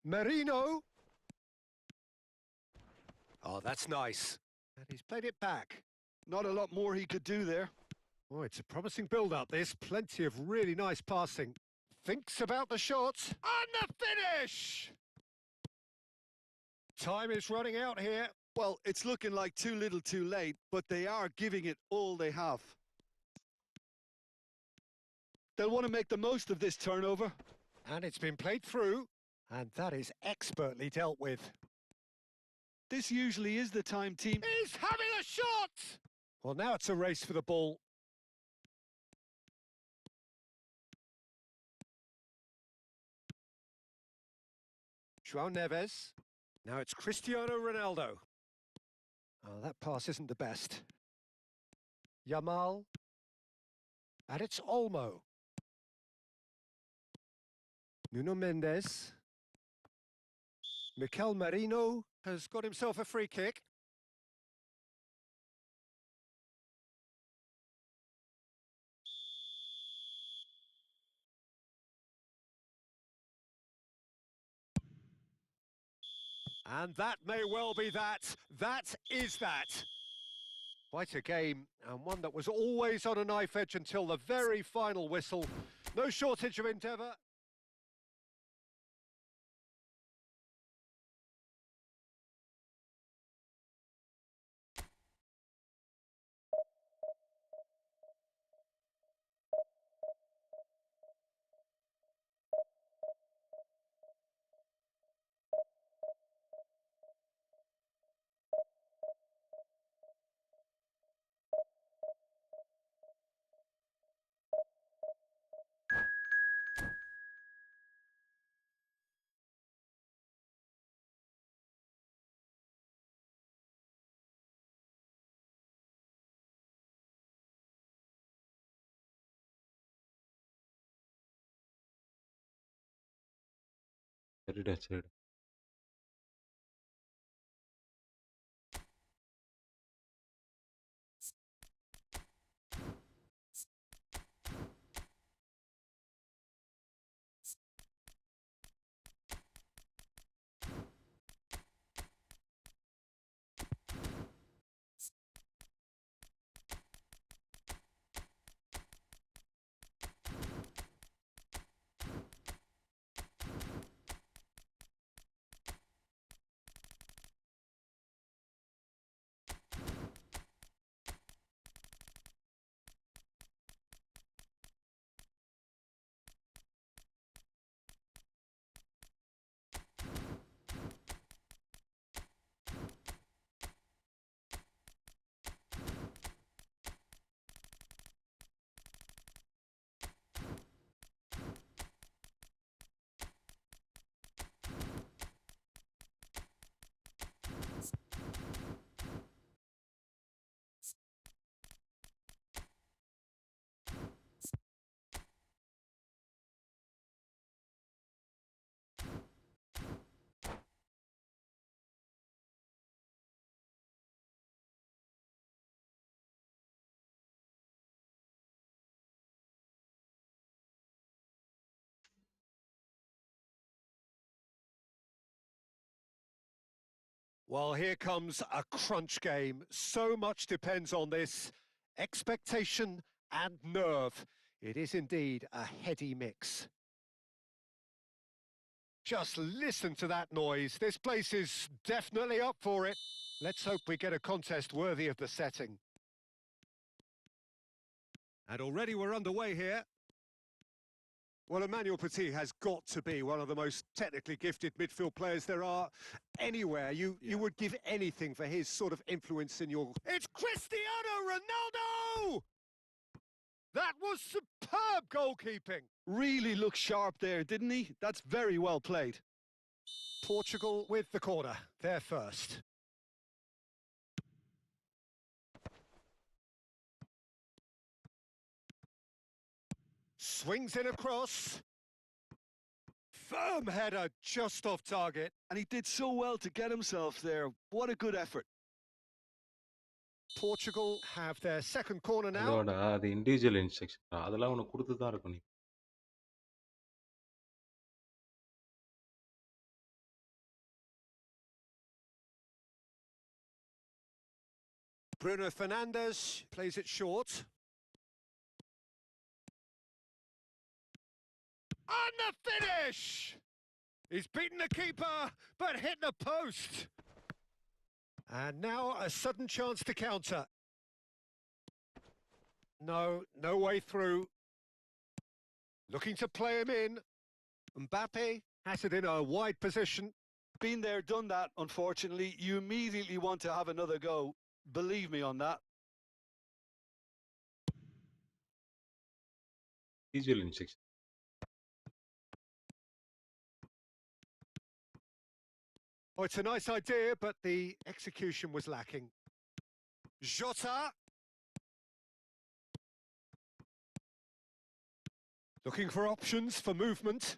Merino. Oh, that's nice. And he's played it back. Not a lot more he could do there. Oh, it's a promising build-up, this. Plenty of really nice passing. Thinks about the shot. And the finish! Time is running out here. Well, it's looking like too little too late, but they are giving it all they have. They'll want to make the most of this turnover. And it's been played through. And that is expertly dealt with. This usually is the time team. He's having a shot! Well, now it's a race for the ball. João Neves. Now it's Cristiano Ronaldo. Oh, that pass isn't the best. Yamal. And it's Olmo. Nuno Mendes. Mikel Merino has got himself a free kick. And that may well be that. That is that. Quite a game, and one that was always on a knife edge until the very final whistle. No shortage of endeavour. சரிடா சரிடா Well, here comes a crunch game. So much depends on this. Expectation and nerve. It is indeed a heady mix. Just listen to that noise. This place is definitely up for it. Let's hope we get a contest worthy of the setting. And already we're underway here. Well, Emmanuel Petit has got to be one of the most technically gifted midfield players there are anywhere. You would give anything for his sort of influence in your... It's Cristiano Ronaldo! That was superb goalkeeping. Really looked sharp there, didn't he? That's very well played. Portugal with the corner. They're first. Swings in across. Firm header just off target. And he did so well to get himself there. What a good effort. Portugal have their second corner now. அதோட அது individual instruction அதெல்லாம் உனக்கு கொடுத்து தான் இருக்கும் நீ. Bruno Fernandes plays it short. On the finish! He's beaten the keeper, but hit the post. And now a sudden chance to counter. No way through. Looking to play him in. Mbappe has it in a wide position. Been there, done that, unfortunately. You immediately want to have another go. Believe me on that. Individual instruction. Oh, it's a nice idea, but the execution was lacking. Jota. Looking for options for movement.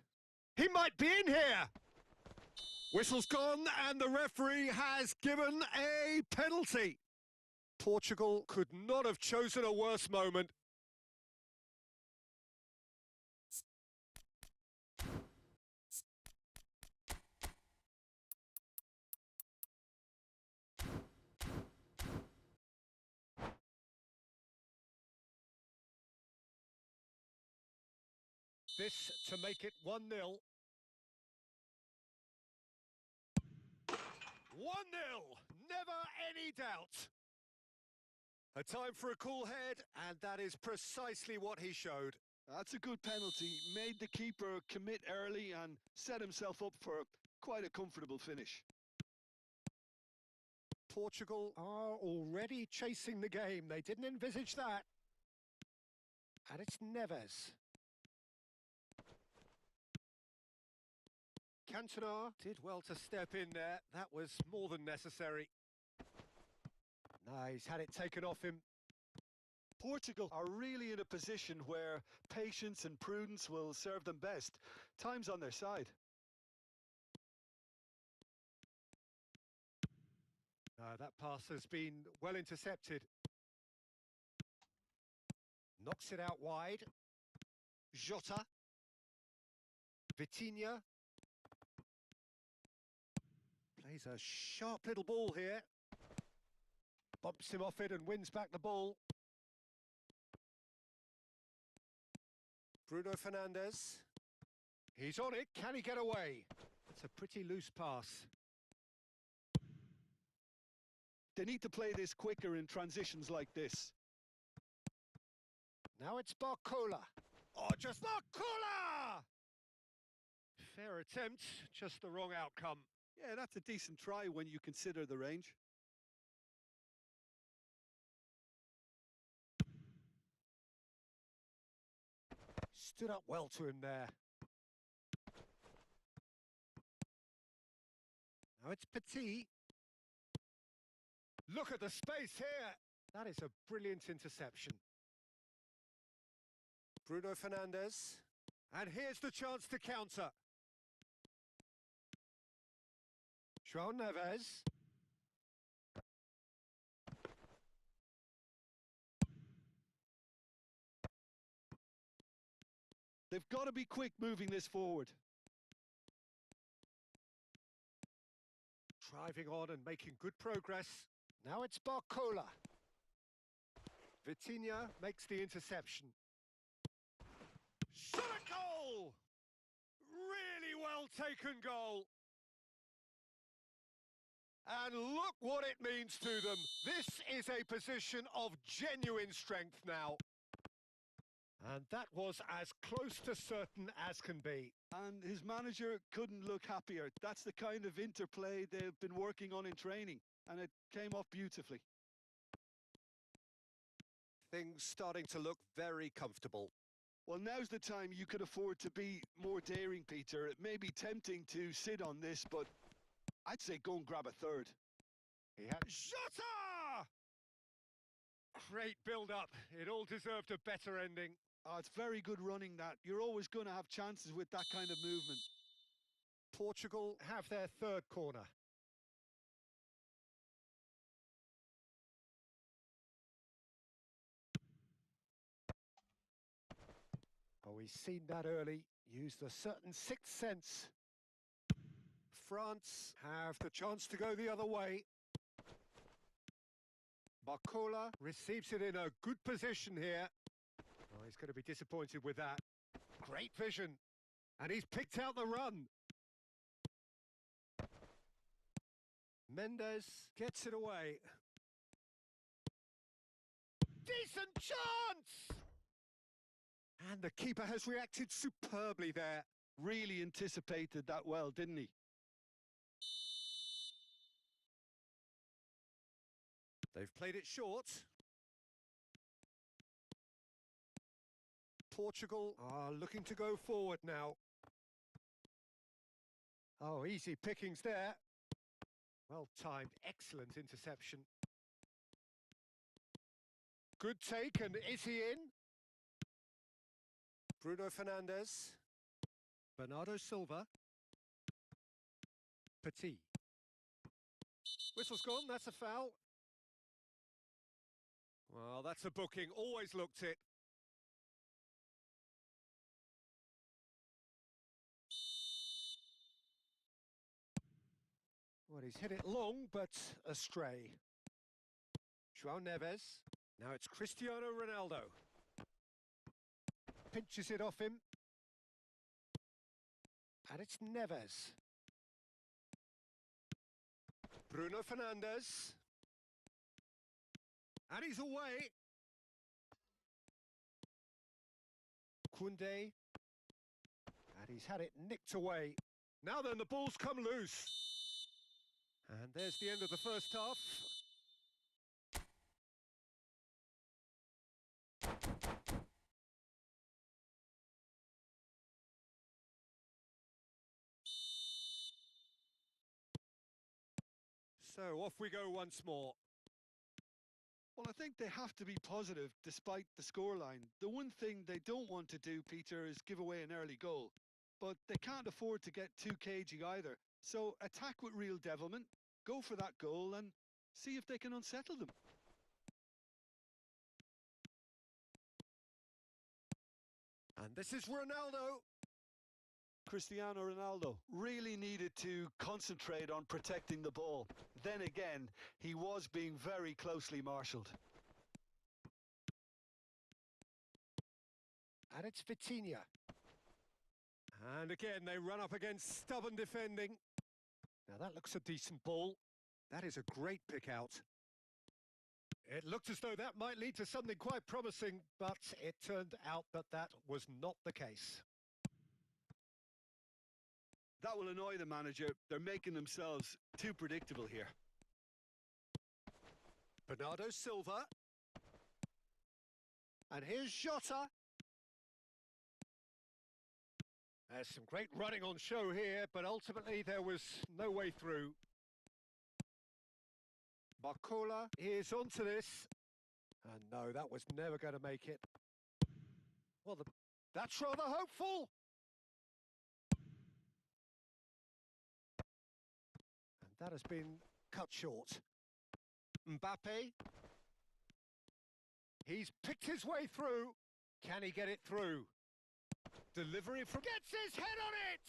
He might be in here. Whistle's gone and the referee has given a penalty. Portugal could not have chosen a worse moment. This to make it 1-0. 1-0, never any doubt. A time for a cool head, and that is precisely what he showed. That's a good penalty. Made the keeper commit early and set himself up for quite a comfortable finish. Portugal are already chasing the game. They didn't envisage that. And it's Neves. Cantona did well to step in there. That was more than necessary. No, he's had it taken off him. Portugal are really in a position where patience and prudence will serve them best. Time's on their side. That pass has been well intercepted. Knocks it out wide. Jota. Vitinha. Plays a sharp little ball here. Bumps him off it and wins back the ball. Bruno Fernandes. He's on it. Can he get away? It's a pretty loose pass. They need to play this quicker in transitions like this. Now it's Barcola. Oh, just Barcola! Fair attempt, just the wrong outcome. Yeah, that's a decent try when you consider the range. Stood up well to him there. Now it's Petit. Look at the space here. That is a brilliant interception. Bruno Fernandes. And here's the chance to counter. João Neves. They've got to be quick moving this forward. Driving on and making good progress. Now it's Barcola. Vitinha makes the interception. Shot a goal! Really well taken goal. And look what it means to them. This is a position of genuine strength now. And that was as close to certain as can be. And his manager couldn't look happier. That's the kind of interplay they've been working on in training, and it came off beautifully. Things starting to look very comfortable. Well, now's the time you could afford to be more daring, Peter. It may be tempting to sit on this, but I'd say go and grab a third. He had Jota! Great build-up. It all deserved a better ending. Oh, it's very good running, that. You're always going to have chances with that kind of movement. Portugal have their third corner. Oh, we've seen that early. Used a certain sixth sense. France have the chance to go the other way. Barcola receives it in a good position here. Oh, he's going to be disappointed with that. Great vision. And he's picked out the run. Mendes gets it away. Decent chance! And the keeper has reacted superbly there. Really anticipated that well, didn't he? They've played it short. Portugal are looking to go forward now. Oh, easy pickings there. Well timed, excellent interception. Good take, and is he in? Bruno Fernandes. Bernardo Silva. Petit. Whistle's gone, that's a foul. Well, that's a booking, always looked it. Well, he's hit it long, but astray. João Neves. Now it's Cristiano Ronaldo. Pinches it off him. And it's Neves. Bruno Fernandes. And he's away. Koundé. And he's had it nicked away. Now then, the ball's come loose. And there's the end of the first half. So off we go once more. Well, I think they have to be positive despite the scoreline. The one thing they don't want to do, Peter, is give away an early goal. But they can't afford to get too cagey either. So attack with real devilment, go for that goal and see if they can unsettle them. And this is Ronaldo. Cristiano Ronaldo really needed to concentrate on protecting the ball. Then again, he was being very closely marshalled. And it's Vitinha. And again, they run up against stubborn defending. Now that looks a decent ball. That is a great pick out. It looked as though that might lead to something quite promising, but it turned out that that was not the case. That will annoy the manager. They're making themselves too predictable here. Bernardo Silva. And here's Jota. There's some great running on show here, but ultimately there was no way through. Barcola is onto this. And no, that was never going to make it. Well, that's rather hopeful. And that has been cut short. Mbappe. He's picked his way through. Can he get it through? Delivery from... Gets his head on it!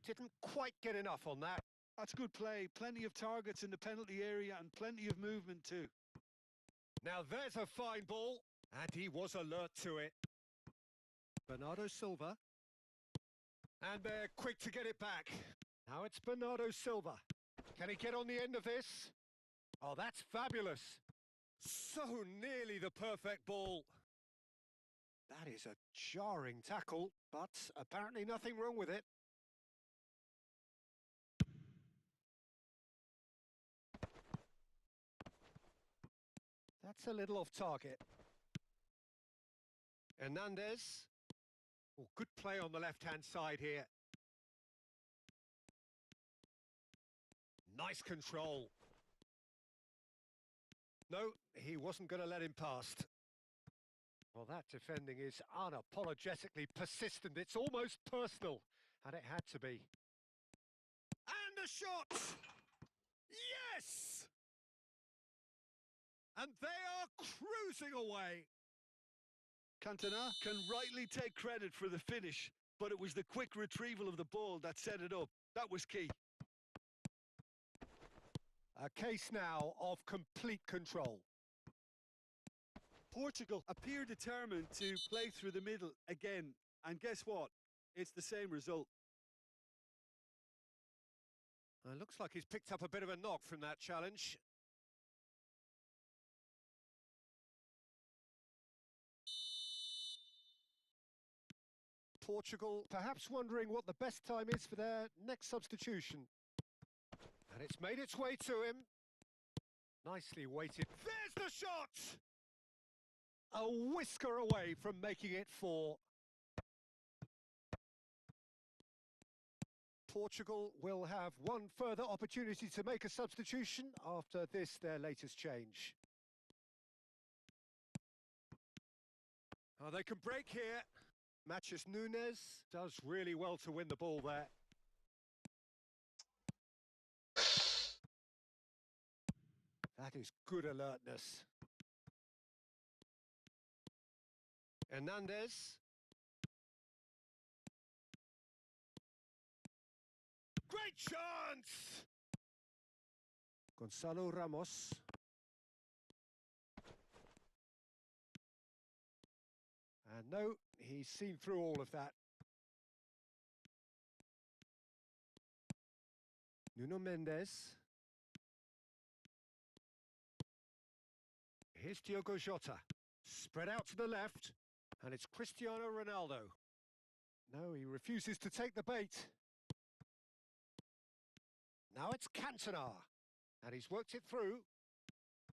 Didn't quite get enough on that. That's good play. Plenty of targets in the penalty area and plenty of movement too. Now there's a fine ball, and he was alert to it. Bernardo Silva. And they're quick to get it back. Now it's Bernardo Silva. Can he get on the end of this? Oh, that's fabulous. So nearly the perfect ball. That is a jarring tackle, but apparently nothing wrong with it. That's a little off target. Hernandez. Oh, good play on the left-hand side here. Nice control. No, he wasn't going to let him past. Well, that defending is unapologetically persistent. It's almost personal, and it had to be. And a shot! Yes! And they are cruising away. Cantona can rightly take credit for the finish, but it was the quick retrieval of the ball that set it up. That was key. A case now of complete control. Portugal appear determined to play through the middle again, and guess what? It's the same result. Looks like he's picked up a bit of a knock from that challenge. Portugal perhaps wondering what the best time is for their next substitution. And it's made its way to him. Nicely weighted. There's the shot! A whisker away from making it 4. Portugal will have one further opportunity to make a substitution after this, their latest change. Oh, they can break here. Matches Nunes does really well to win the ball there. That is good alertness. Hernandez. Great chance! Gonzalo Ramos. And no, he's seen through all of that. Nuno Mendes. Here's Diogo Jota. Spread out to the left. And it's Cristiano Ronaldo. No, he refuses to take the bait. Now it's Cantona. And he's worked it through.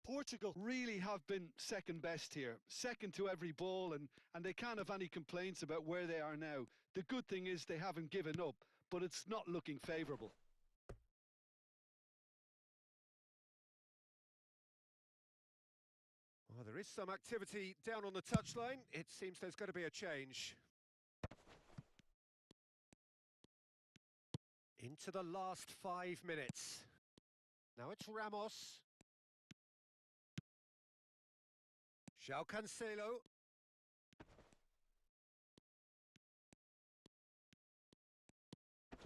Portugal really have been second best here, second to every ball, and they can't have any complaints about where they are now. The good thing is they haven't given up, but it's not looking favourable. Well, there is some activity down on the touchline. It seems there's going to be a change. Into the last 5 minutes. Now it's Ramos. João Cancelo.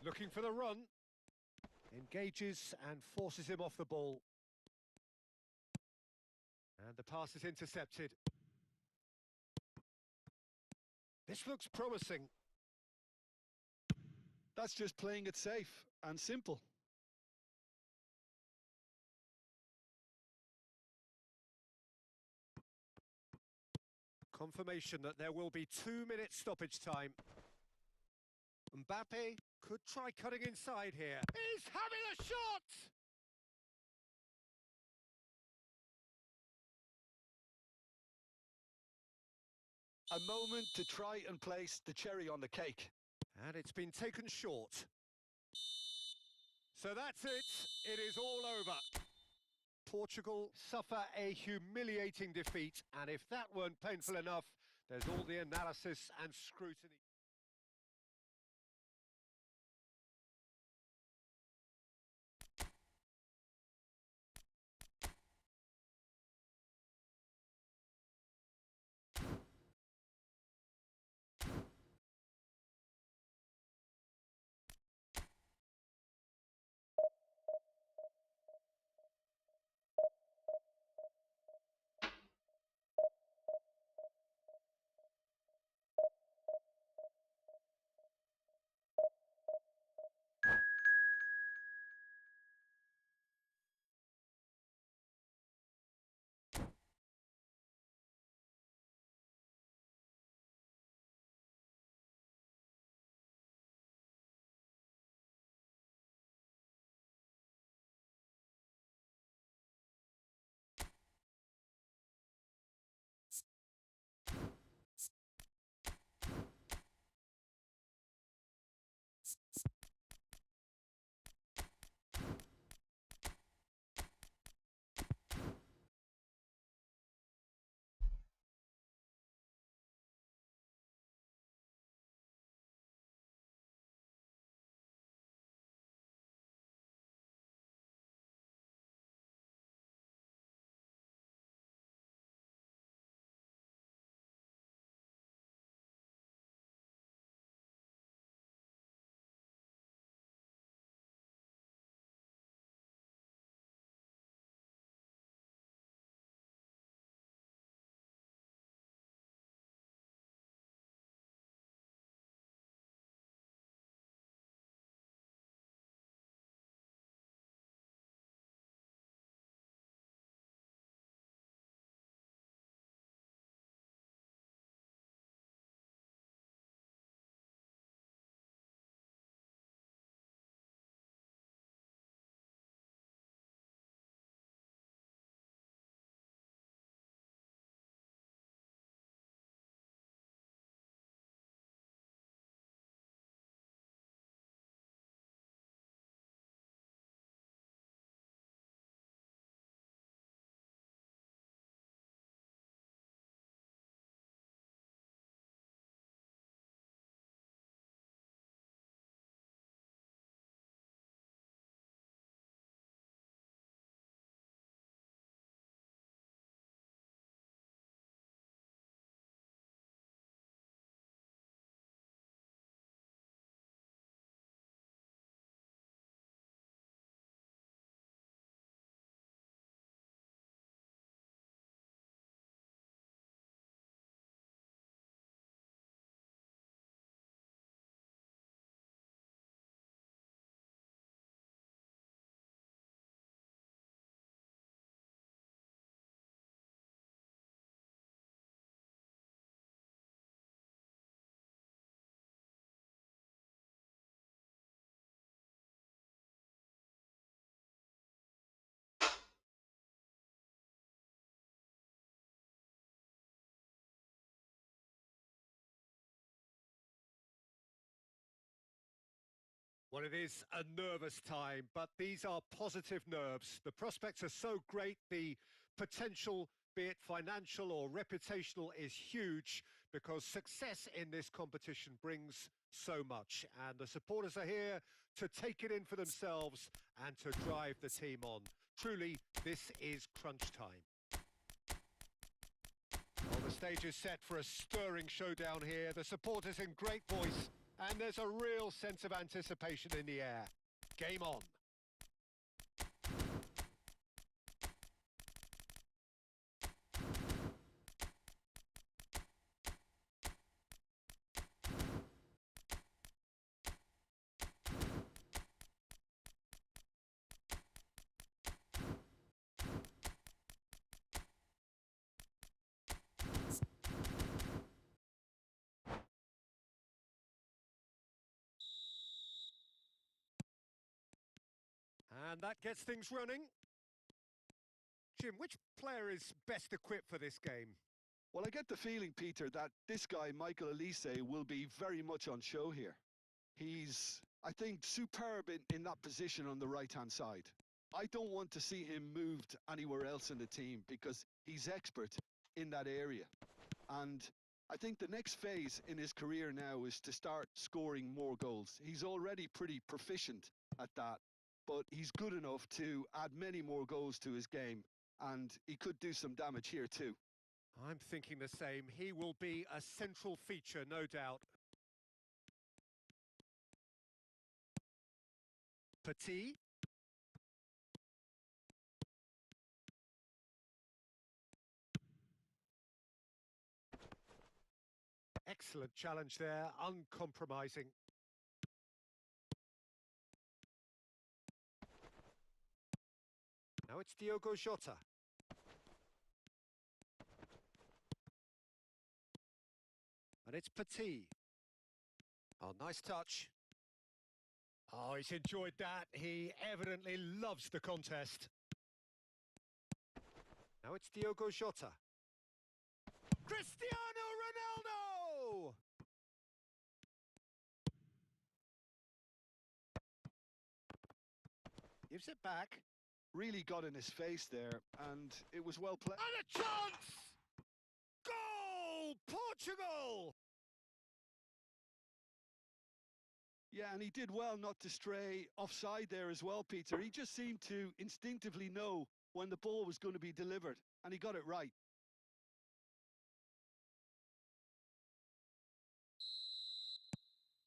Looking for the run. Engages and forces him off the ball. And the pass is intercepted. This looks promising. That's just playing it safe and simple. Confirmation that there will be 2-minute stoppage time. Mbappe could try cutting inside here. He's having a shot! A moment to try and place the cherry on the cake. And it's been taken short. So that's it. It is all over. Portugal suffer a humiliating defeat, and if that weren't painful enough, there's all the analysis and scrutiny. Well, it is a nervous time, but these are positive nerves. The prospects are so great, the potential, be it financial or reputational, is huge because success in this competition brings so much. And the supporters are here to take it in for themselves and to drive the team on. Truly, this is crunch time. Well, the stage is set for a stirring showdown here. The supporters in great voice. And there's a real sense of anticipation in the air. Game on. And that gets things running. Jim, which player is best equipped for this game? Well, I get the feeling, Peter, that this guy, Michael Olise, will be very much on show here. He's, I think, superb in that position on the right-hand side. I don't want to see him moved anywhere else in the team because he's expert in that area. And I think the next phase in his career now is to start scoring more goals. He's already pretty proficient at that, but he's good enough to add many more goals to his game, and he could do some damage here too. I'm thinking the same. He will be a central feature, no doubt. Petit. Excellent challenge there, uncompromising. Now it's Diogo Jota. And it's Petit. Oh, nice touch. Oh, he's enjoyed that. He evidently loves the contest. Now it's Diogo Jota. Cristiano Ronaldo! Gives it back. Really got in his face there, and it was well played. And a chance! Goal! Portugal! Yeah, and he did well not to stray offside there as well, Peter. He just seemed to instinctively know when the ball was going to be delivered, and he got it right.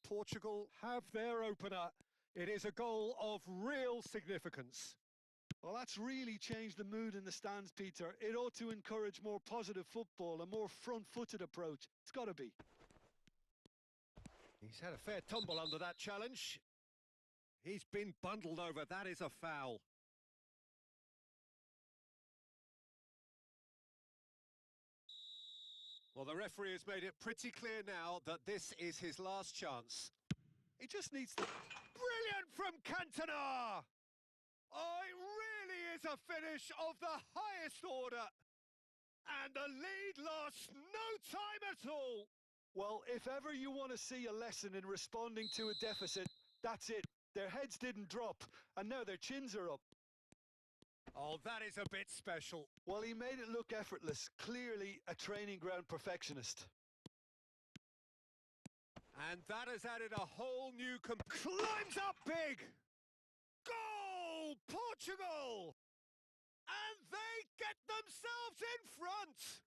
Portugal have their opener. It is a goal of real significance. Well, that's really changed the mood in the stands, Peter. It ought to encourage more positive football, a more front-footed approach. It's got to be. He's had a fair tumble under that challenge. He's been bundled over. That is a foul. Well, the referee has made it pretty clear now that this is his last chance. He just needs to... Brilliant from Cantona! Oh, it really is a finish of the highest order. And the lead lasts no time at all. Well, if ever you want to see a lesson in responding to a deficit, that's it. Their heads didn't drop, and now their chins are up. Oh, that is a bit special. Well, he made it look effortless. Clearly a training ground perfectionist. And that has added a whole new... Climbs up big! Goal! Portugal! And they get themselves in front!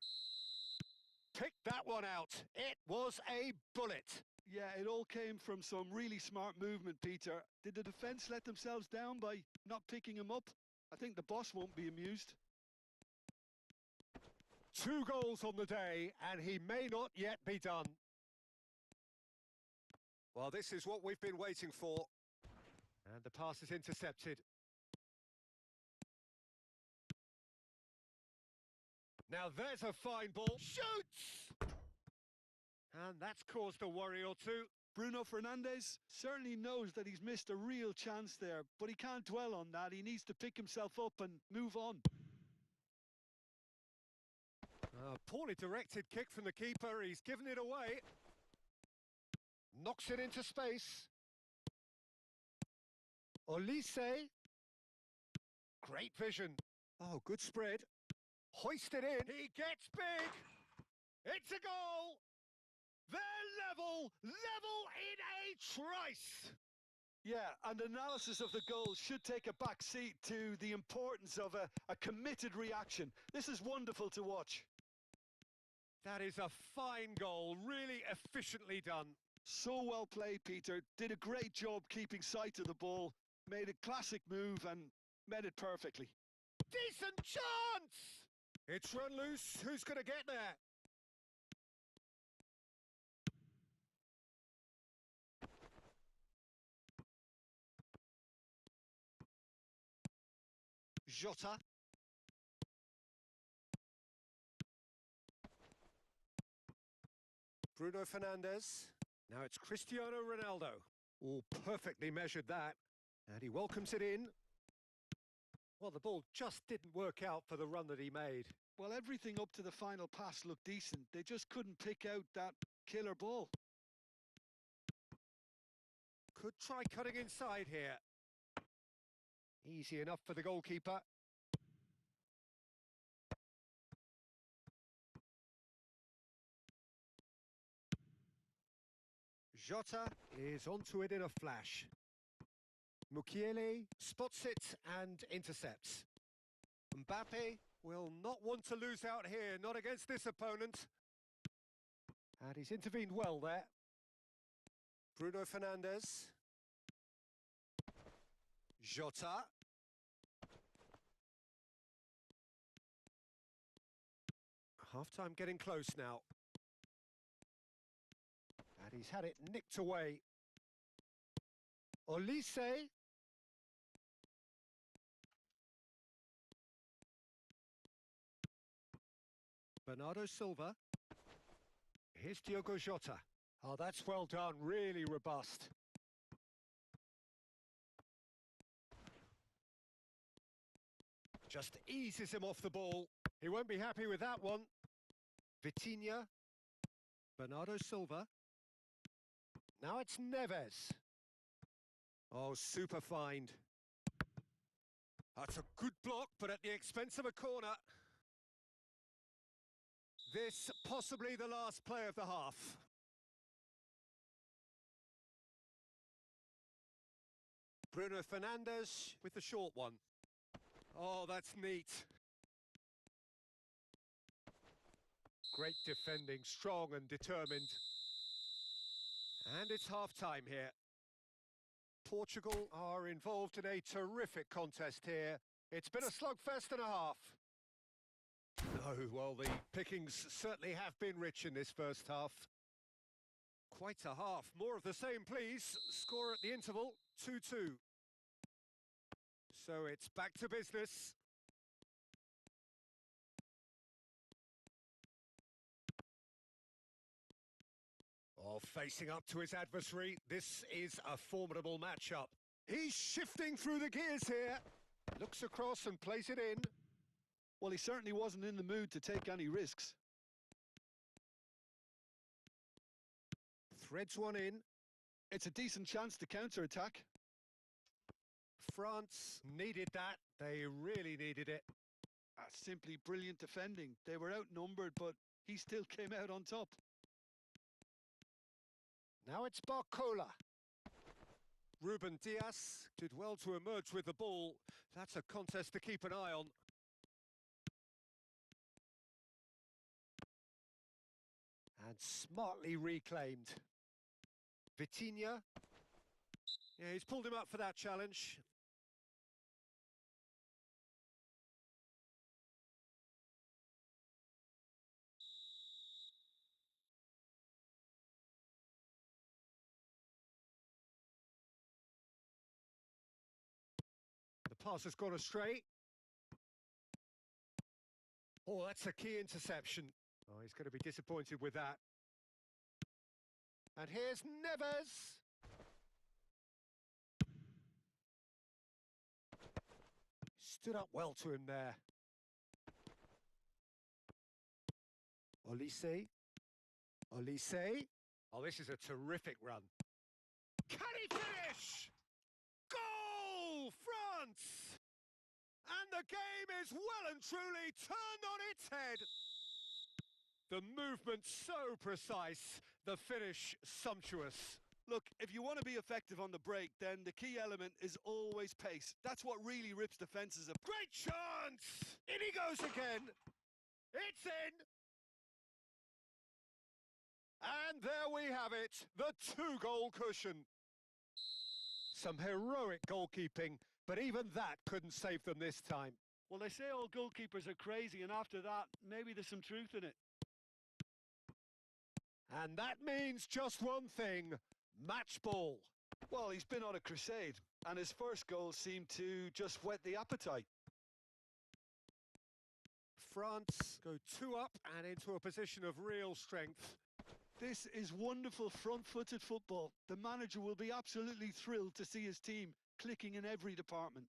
Picked that one out. It was a bullet. Yeah, it all came from some really smart movement, Peter. Did the defence let themselves down by not picking him up? I think the boss won't be amused. 2 goals on the day, and he may not yet be done. Well, this is what we've been waiting for. And the pass is intercepted. Now there's a fine ball. Shoots! And that's caused a worry or two. Bruno Fernandes certainly knows that he's missed a real chance there, but he can't dwell on that. He needs to pick himself up and move on. Poorly directed kick from the keeper. He's given it away. Knocks it into space. Olise. Great vision. Oh, good spread. Hoisted in. He gets big. It's a goal. They're level in a trice. Yeah, and analysis of the goal should take a back seat to the importance of a committed reaction. This is wonderful to watch. That is a fine goal, really efficiently done. So well played, Peter. Did a great job keeping sight of the ball, made a classic move and met it perfectly. Decent chance! It's run loose. Who's going to get there? Jota. Bruno Fernandes. Now it's Cristiano Ronaldo. All perfectly measured that. And he welcomes it in. Well, the ball just didn't work out for the run that he made. Well, everything up to the final pass looked decent. They just couldn't pick out that killer ball. Could try cutting inside here. Easy enough for the goalkeeper. Jota is onto it in a flash. Mukiele spots it and intercepts. Mbappe will not want to lose out here, not against this opponent. And he's intervened well there. Bruno Fernandes. Jota. Half-time getting close now. And he's had it nicked away. Olise. Bernardo Silva. Here's Diogo Jota. Oh, that's well done, really robust. Just eases him off the ball. He won't be happy with that one. Vitinha. Bernardo Silva. Now it's Neves. Oh, super find. That's a good block, but at the expense of a corner. This possibly the last play of the half. Bruno Fernandes with the short one. Oh, that's neat. Great defending, strong and determined. And it's half-time here. Portugal are involved in a terrific contest here. It's been a slugfest and a half. No, well, the pickings certainly have been rich in this first half. Quite a half. More of the same, please. Score at the interval, 2-2. So it's back to business. Oh, facing up to his adversary. This is a formidable matchup. He's shifting through the gears here. Looks across and plays it in. Well, he certainly wasn't in the mood to take any risks. Threads one in. It's a decent chance to counter-attack. France needed that. They really needed it. Simply brilliant defending. They were outnumbered, but he still came out on top. Now it's Barcola. Ruben Dias did well to emerge with the ball. That's a contest to keep an eye on. And smartly reclaimed. Vitinha. Yeah, he's pulled him up for that challenge. The pass has gone astray. Oh, that's a key interception. Oh, he's going to be disappointed with that. And here's Neves. Stood up well to him there. Olise. Olise. Oh, this is a terrific run. Can he finish? chance! And the game is well and truly turned on its head. The movement so precise, the finish sumptuous. Look, if you want to be effective on the break, then the key element is always pace. That's what really rips defences apart. Great chance! In he goes again. It's in. And there we have it, the 2-goal cushion. Some heroic goalkeeping, but even that couldn't save them this time. Well, they say all goalkeepers are crazy, and after that, maybe there's some truth in it. And that means just one thing, match ball. Well, he's been on a crusade, and his first goal seemed to just whet the appetite. France go 2 up and into a position of real strength. This is wonderful front-footed football. The manager will be absolutely thrilled to see his team clicking in every department.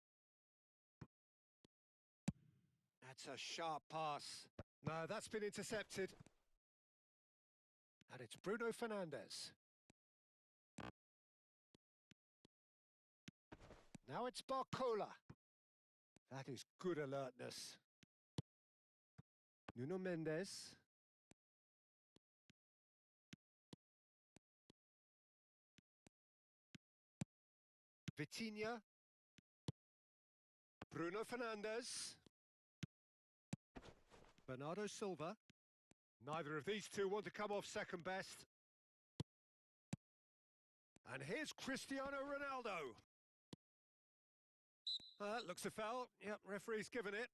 That's a sharp pass. No, that's been intercepted. And it's Bruno Fernandes. Now it's Barcola. That is good alertness. Nuno Mendes. Vitinha. Bruno Fernandes. Bernardo Silva. Neither of these two want to come off second best. And here's Cristiano Ronaldo. Looks a foul. Yep, referee's given it.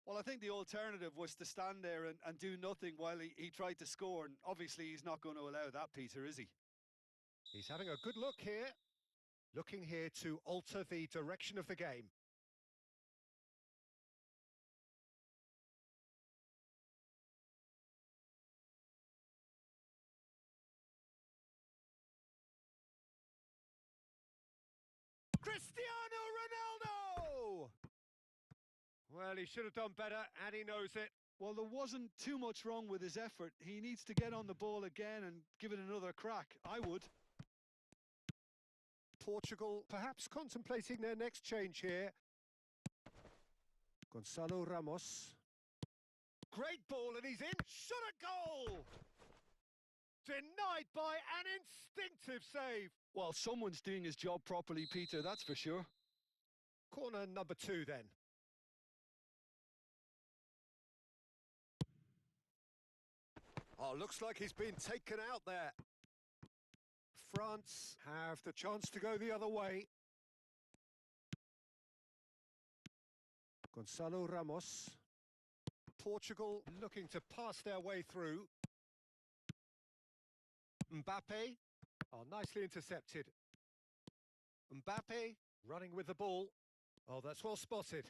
Well, I think the alternative was to stand there and do nothing while he tried to score, and obviously he's not going to allow that, Peter, is he? He's having a good look here. Looking here to alter the direction of the game. Cristiano Ronaldo! Well, he should have done better, and he knows it. Well, there wasn't too much wrong with his effort. He needs to get on the ball again and give it another crack. I would. Portugal perhaps contemplating their next change here. Gonçalo Ramos. Great ball, and he's in. Shot a goal! Denied by an instinctive save. Well, someone's doing his job properly, Peter, that's for sure. Corner number 2 then. Oh, looks like he's been taken out there. France have the chance to go the other way. Gonçalo Ramos. Portugal looking to pass their way through. Mbappe. Oh, nicely intercepted. Mbappe running with the ball. Oh, that's well spotted.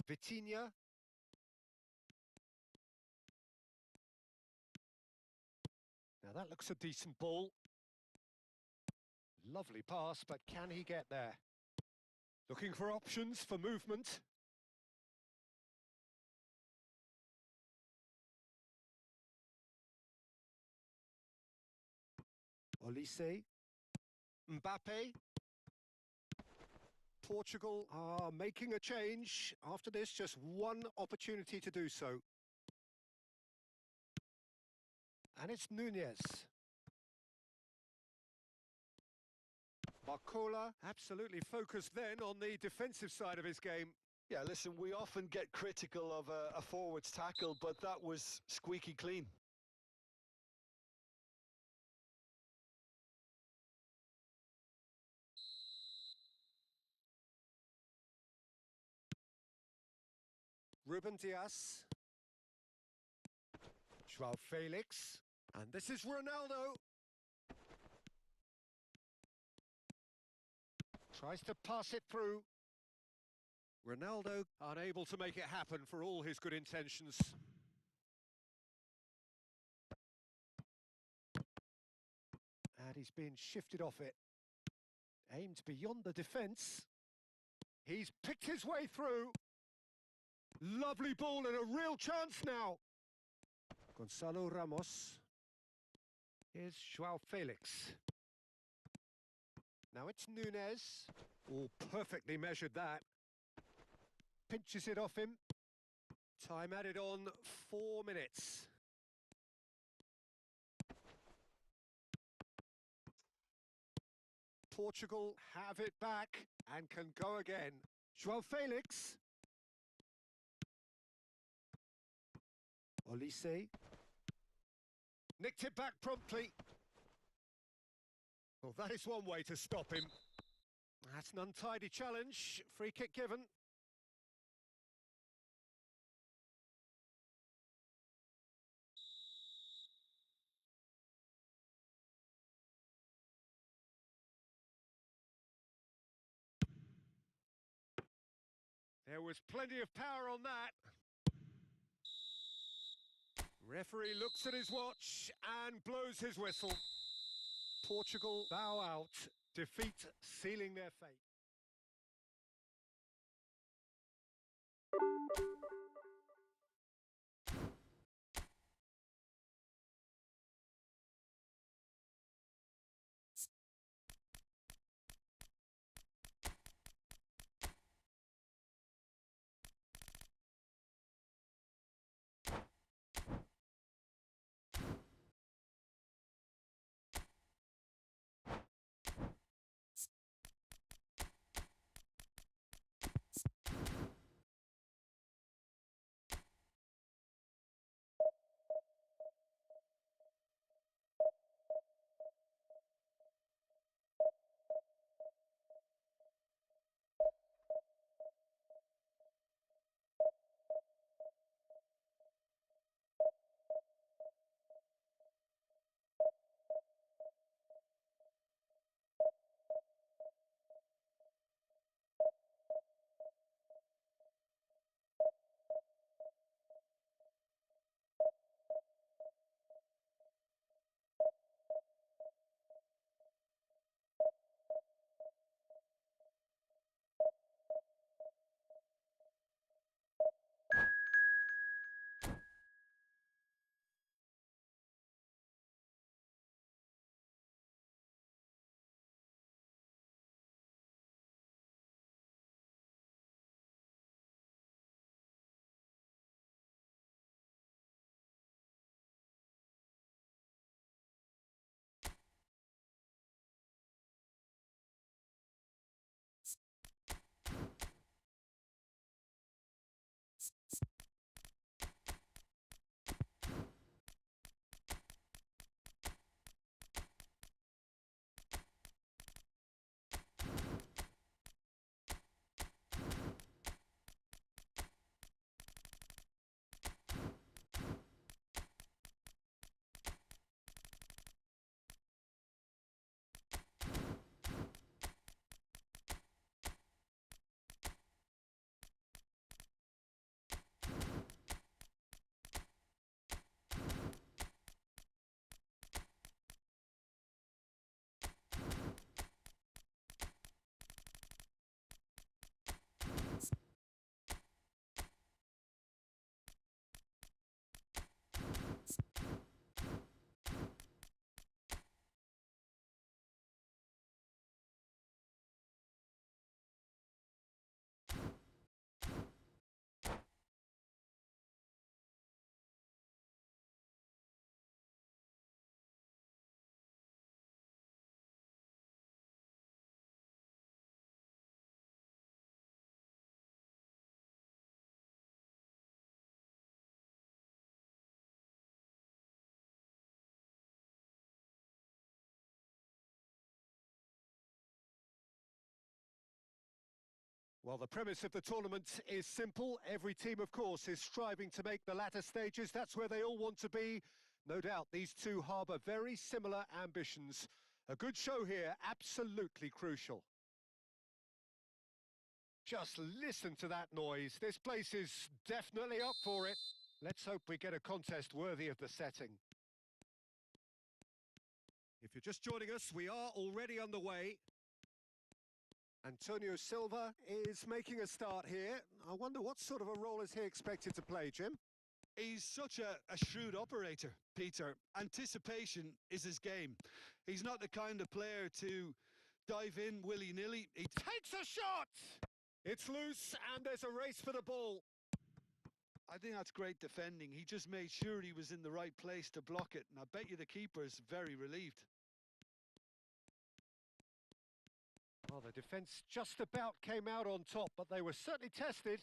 Vitinha. Now that looks a decent ball. Lovely pass, but can he get there? Looking for options for movement. Olise. Mbappe. Portugal are making a change. After this, just one opportunity to do so. And it's Nunez. Barcola absolutely focused then on the defensive side of his game. Yeah, listen, we often get critical of a forward's tackle, but that was squeaky clean. Ruben Dias. Joao Felix. And this is Ronaldo. Tries to pass it through. Ronaldo unable to make it happen for all his good intentions. And he's been shifted off it. Aimed beyond the defence. He's picked his way through. Lovely ball and a real chance now. Gonçalo Ramos. Here's Joao Felix. Now it's Nunes. Oh, perfectly measured that. Pinches it off him. Time added on 4 minutes. Portugal have it back and can go again. João Felix. Olise. Nicked it back promptly. Well, that is one way to stop him. That's an untidy challenge. Free kick given. There was plenty of power on that. Referee looks at his watch and blows his whistle. Portugal bow out. Defeat sealing their fate. Well, the premise of the tournament is simple. Every team, of course, is striving to make the latter stages. That's where they all want to be. No doubt these two harbour very similar ambitions. A good show here, absolutely crucial. Just listen to that noise. This place is definitely up for it. Let's hope we get a contest worthy of the setting. If you're just joining us, we are already underway. Antonio Silva is making a start here. I wonder what sort of a role is he expected to play, Jim? He's such a shrewd operator, Peter. Anticipation is his game. He's not the kind of player to dive in willy-nilly. He Takes a shot! It's loose and there's a race for the ball. I think that's great defending. He just made sure he was in the right place to block it, and I bet you the keeper's very relieved. Well, the defence just about came out on top, but they were certainly tested.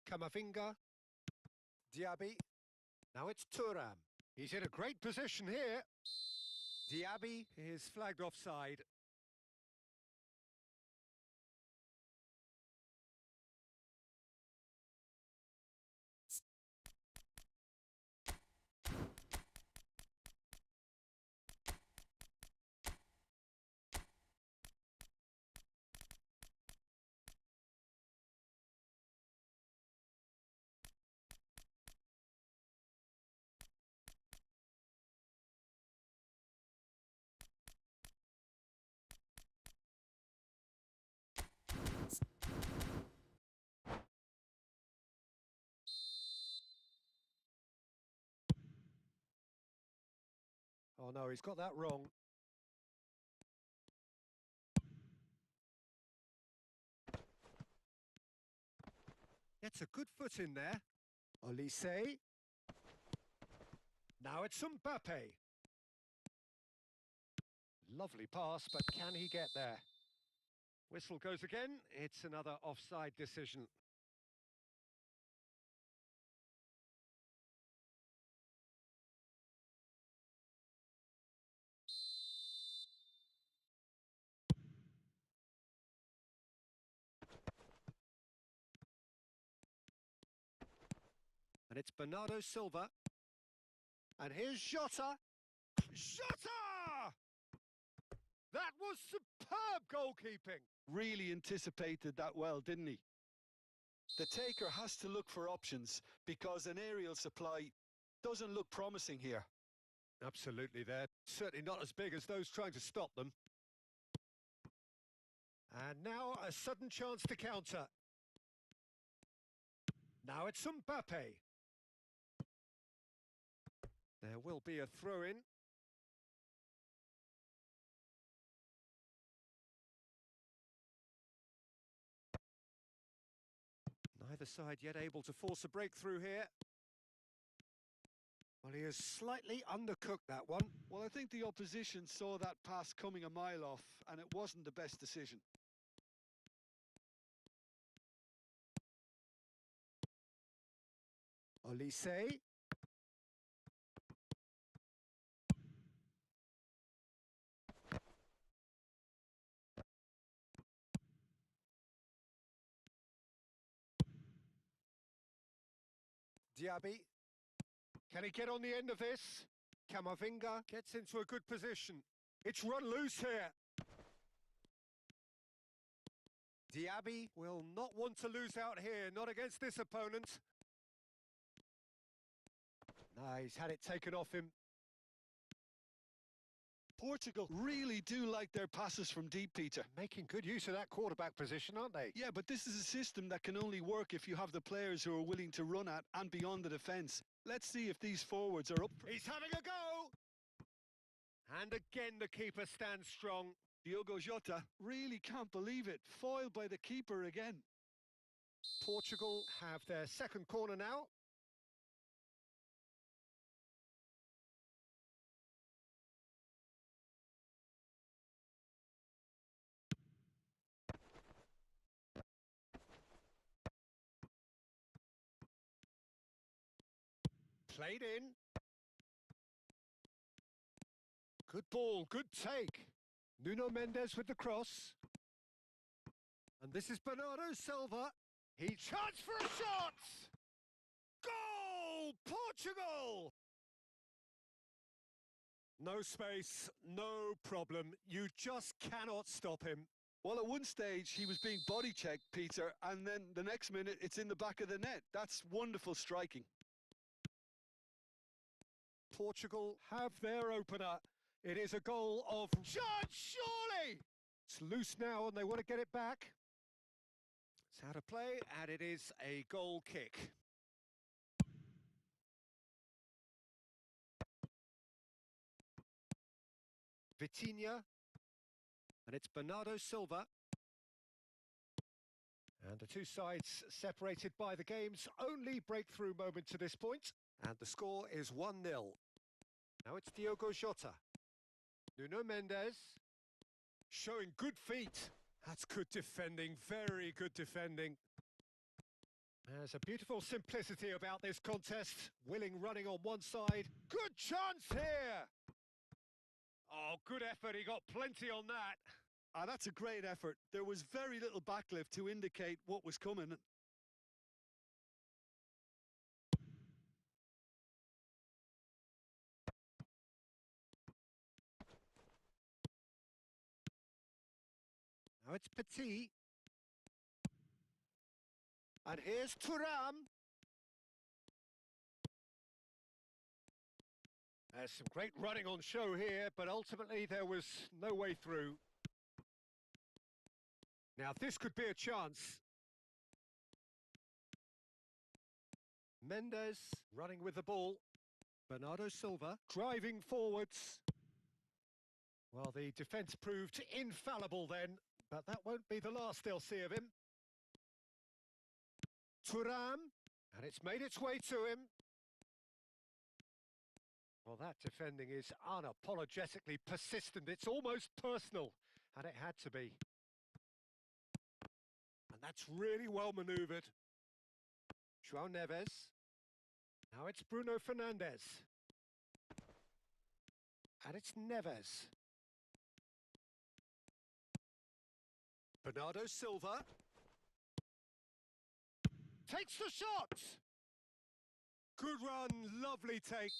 Kamavinga. Diaby. Now it's Thuram. He's in a great position here. Diaby is flagged offside. Oh no, he's got that wrong. Gets a good foot in there. Olise. Now it's Mbappe. Lovely pass, but can he get there? Whistle goes again. It's another offside decision. And it's Bernardo Silva. And here's Jota. Jota! That was superb goalkeeping. Really anticipated that well, didn't he? The taker has to look for options because an aerial supply doesn't look promising here. Absolutely, they're certainly not as big as those trying to stop them. And now a sudden chance to counter. Now it's Mbappe. There will be a throw-in. Neither side yet able to force a breakthrough here. Well, he has slightly undercooked that one. Well, I think the opposition saw that pass coming a mile off, and it wasn't the best decision. Olise. Diaby. Can he get on the end of this? Kamavinga gets into a good position. It's run loose here. Diaby will not want to lose out here, not against this opponent. No, he's had it taken off him. Portugal really do like their passes from deep, Peter. Making good use of that quarterback position, aren't they? Yeah, but this is a system that can only work if you have the players who are willing to run at and beyond the defence. Let's see if these forwards are up for it. He's having a go! And again, the keeper stands strong. Diogo Jota really can't believe it. Foiled by the keeper again. Portugal have their second corner now. Played in. Good ball, good take. Nuno Mendes with the cross. And this is Bernardo Silva. He charged for a shot! Goal! Portugal! No space, no problem. You just cannot stop him. Well, at one stage, he was being body checked, Peter, and then the next minute, it's in the back of the net. That's wonderful striking. Portugal have their opener. It is a goal of Judge, surely! It's loose now and they want to get it back. It's out of play, and it is a goal kick. Vitinha, and it's Bernardo Silva. And the two sides separated by the game's only breakthrough moment to this point. And the score is 1-0. Now it's Diogo Jota. Nuno Mendes. Showing good feet. That's good defending, very good defending. There's a beautiful simplicity about this contest. Willing running on one side. Good chance here! Oh, good effort, he got plenty on that. That's a great effort. There was very little backlift to indicate what was coming. Now it's Petit. And here's Thuram. There's some great running on show here, but ultimately there was no way through. Now this could be a chance. Mendes running with the ball. Bernardo Silva driving forwards. Well, the defence proved infallible then, but that won't be the last they'll see of him. Thuram, and it's made its way to him. Well, that defending is unapologetically persistent. It's almost personal, and it had to be. And that's really well manoeuvred. João Neves. Now it's Bruno Fernandes. And it's Neves. Bernardo Silva. Takes the shot! Good run, lovely take.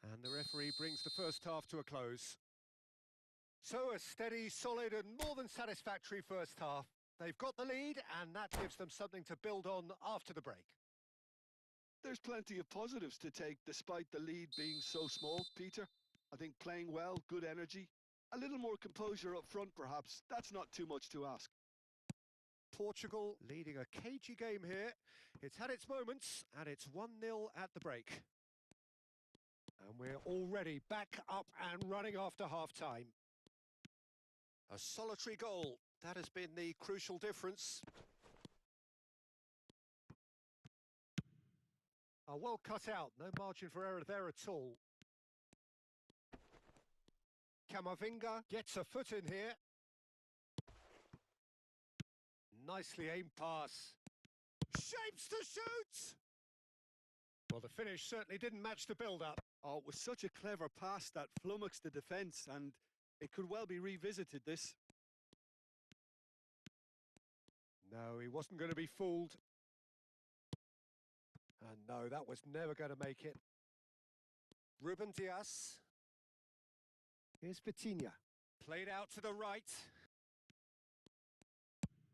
And the referee brings the first half to a close. So a steady, solid and more than satisfactory first half. They've got the lead and that gives them something to build on after the break. There's plenty of positives to take despite the lead being so small, Peter. I think playing well, good energy, a little more composure up front perhaps. That's not too much to ask. Portugal leading a cagey game here. It's had its moments and it's 1-0 at the break. And we're already back up and running after half-time. A solitary goal, that has been the crucial difference. Well cut out, no margin for error there at all. Camavinga gets a foot in here. Nicely aimed pass. Shapes to shoot! Well, the finish certainly didn't match the build-up. Oh, it was such a clever pass that flummoxed the defence, and it could well be revisited, this. No, he wasn't going to be fooled. And no, that was never going to make it. Ruben Dias. Here's Vitinha. Played out to the right.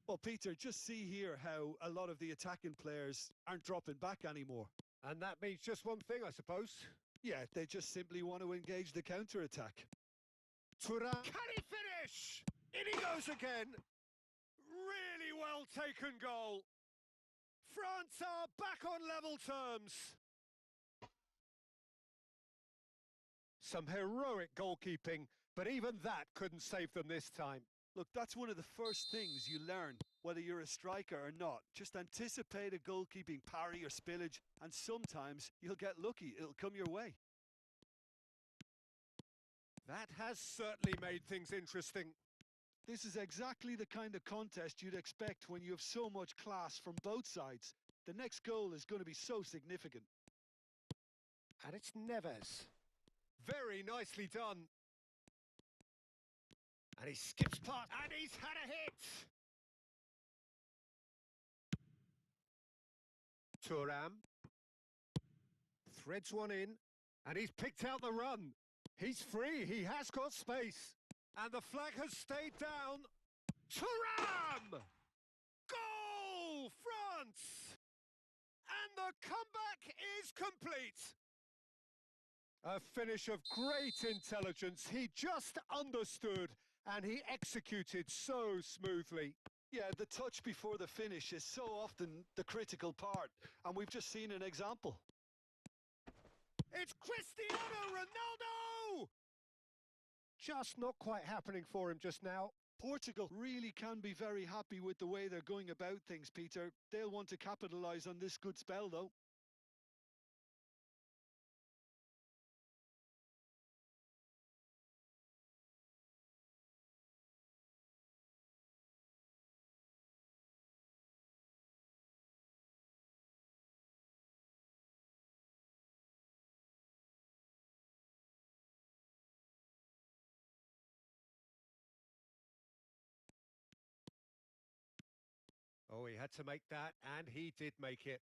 Well, Peter, just see here how a lot of the attacking players aren't dropping back anymore. And that means just one thing, I suppose. Yeah, they just simply want to engage the counter-attack. Thuram. Can he finish? In he goes again. Really well taken goal. France are back on level terms. Some heroic goalkeeping, but even that couldn't save them this time. Look, that's one of the first things you learn, whether you're a striker or not. Just anticipate a goalkeeping parry or spillage, and sometimes you'll get lucky. It'll come your way. That has certainly made things interesting. This is exactly the kind of contest you'd expect when you have so much class from both sides. The next goal is going to be so significant. And it's Neves. Very nicely done. And he skips past, and he's had a hit! Thuram. Threads one in, and he's picked out the run. He's free, he has got space. And the flag has stayed down. Thuram! Goal, France! And the comeback is complete. A finish of great intelligence. He just understood and he executed so smoothly. Yeah, the touch before the finish is so often the critical part, and we've just seen an example. It's Cristiano Ronaldo! Just not quite happening for him just now. Portugal really can be very happy with the way they're going about things, Peter. They'll want to capitalise on this good spell, though. Oh, he had to make that, and he did make it.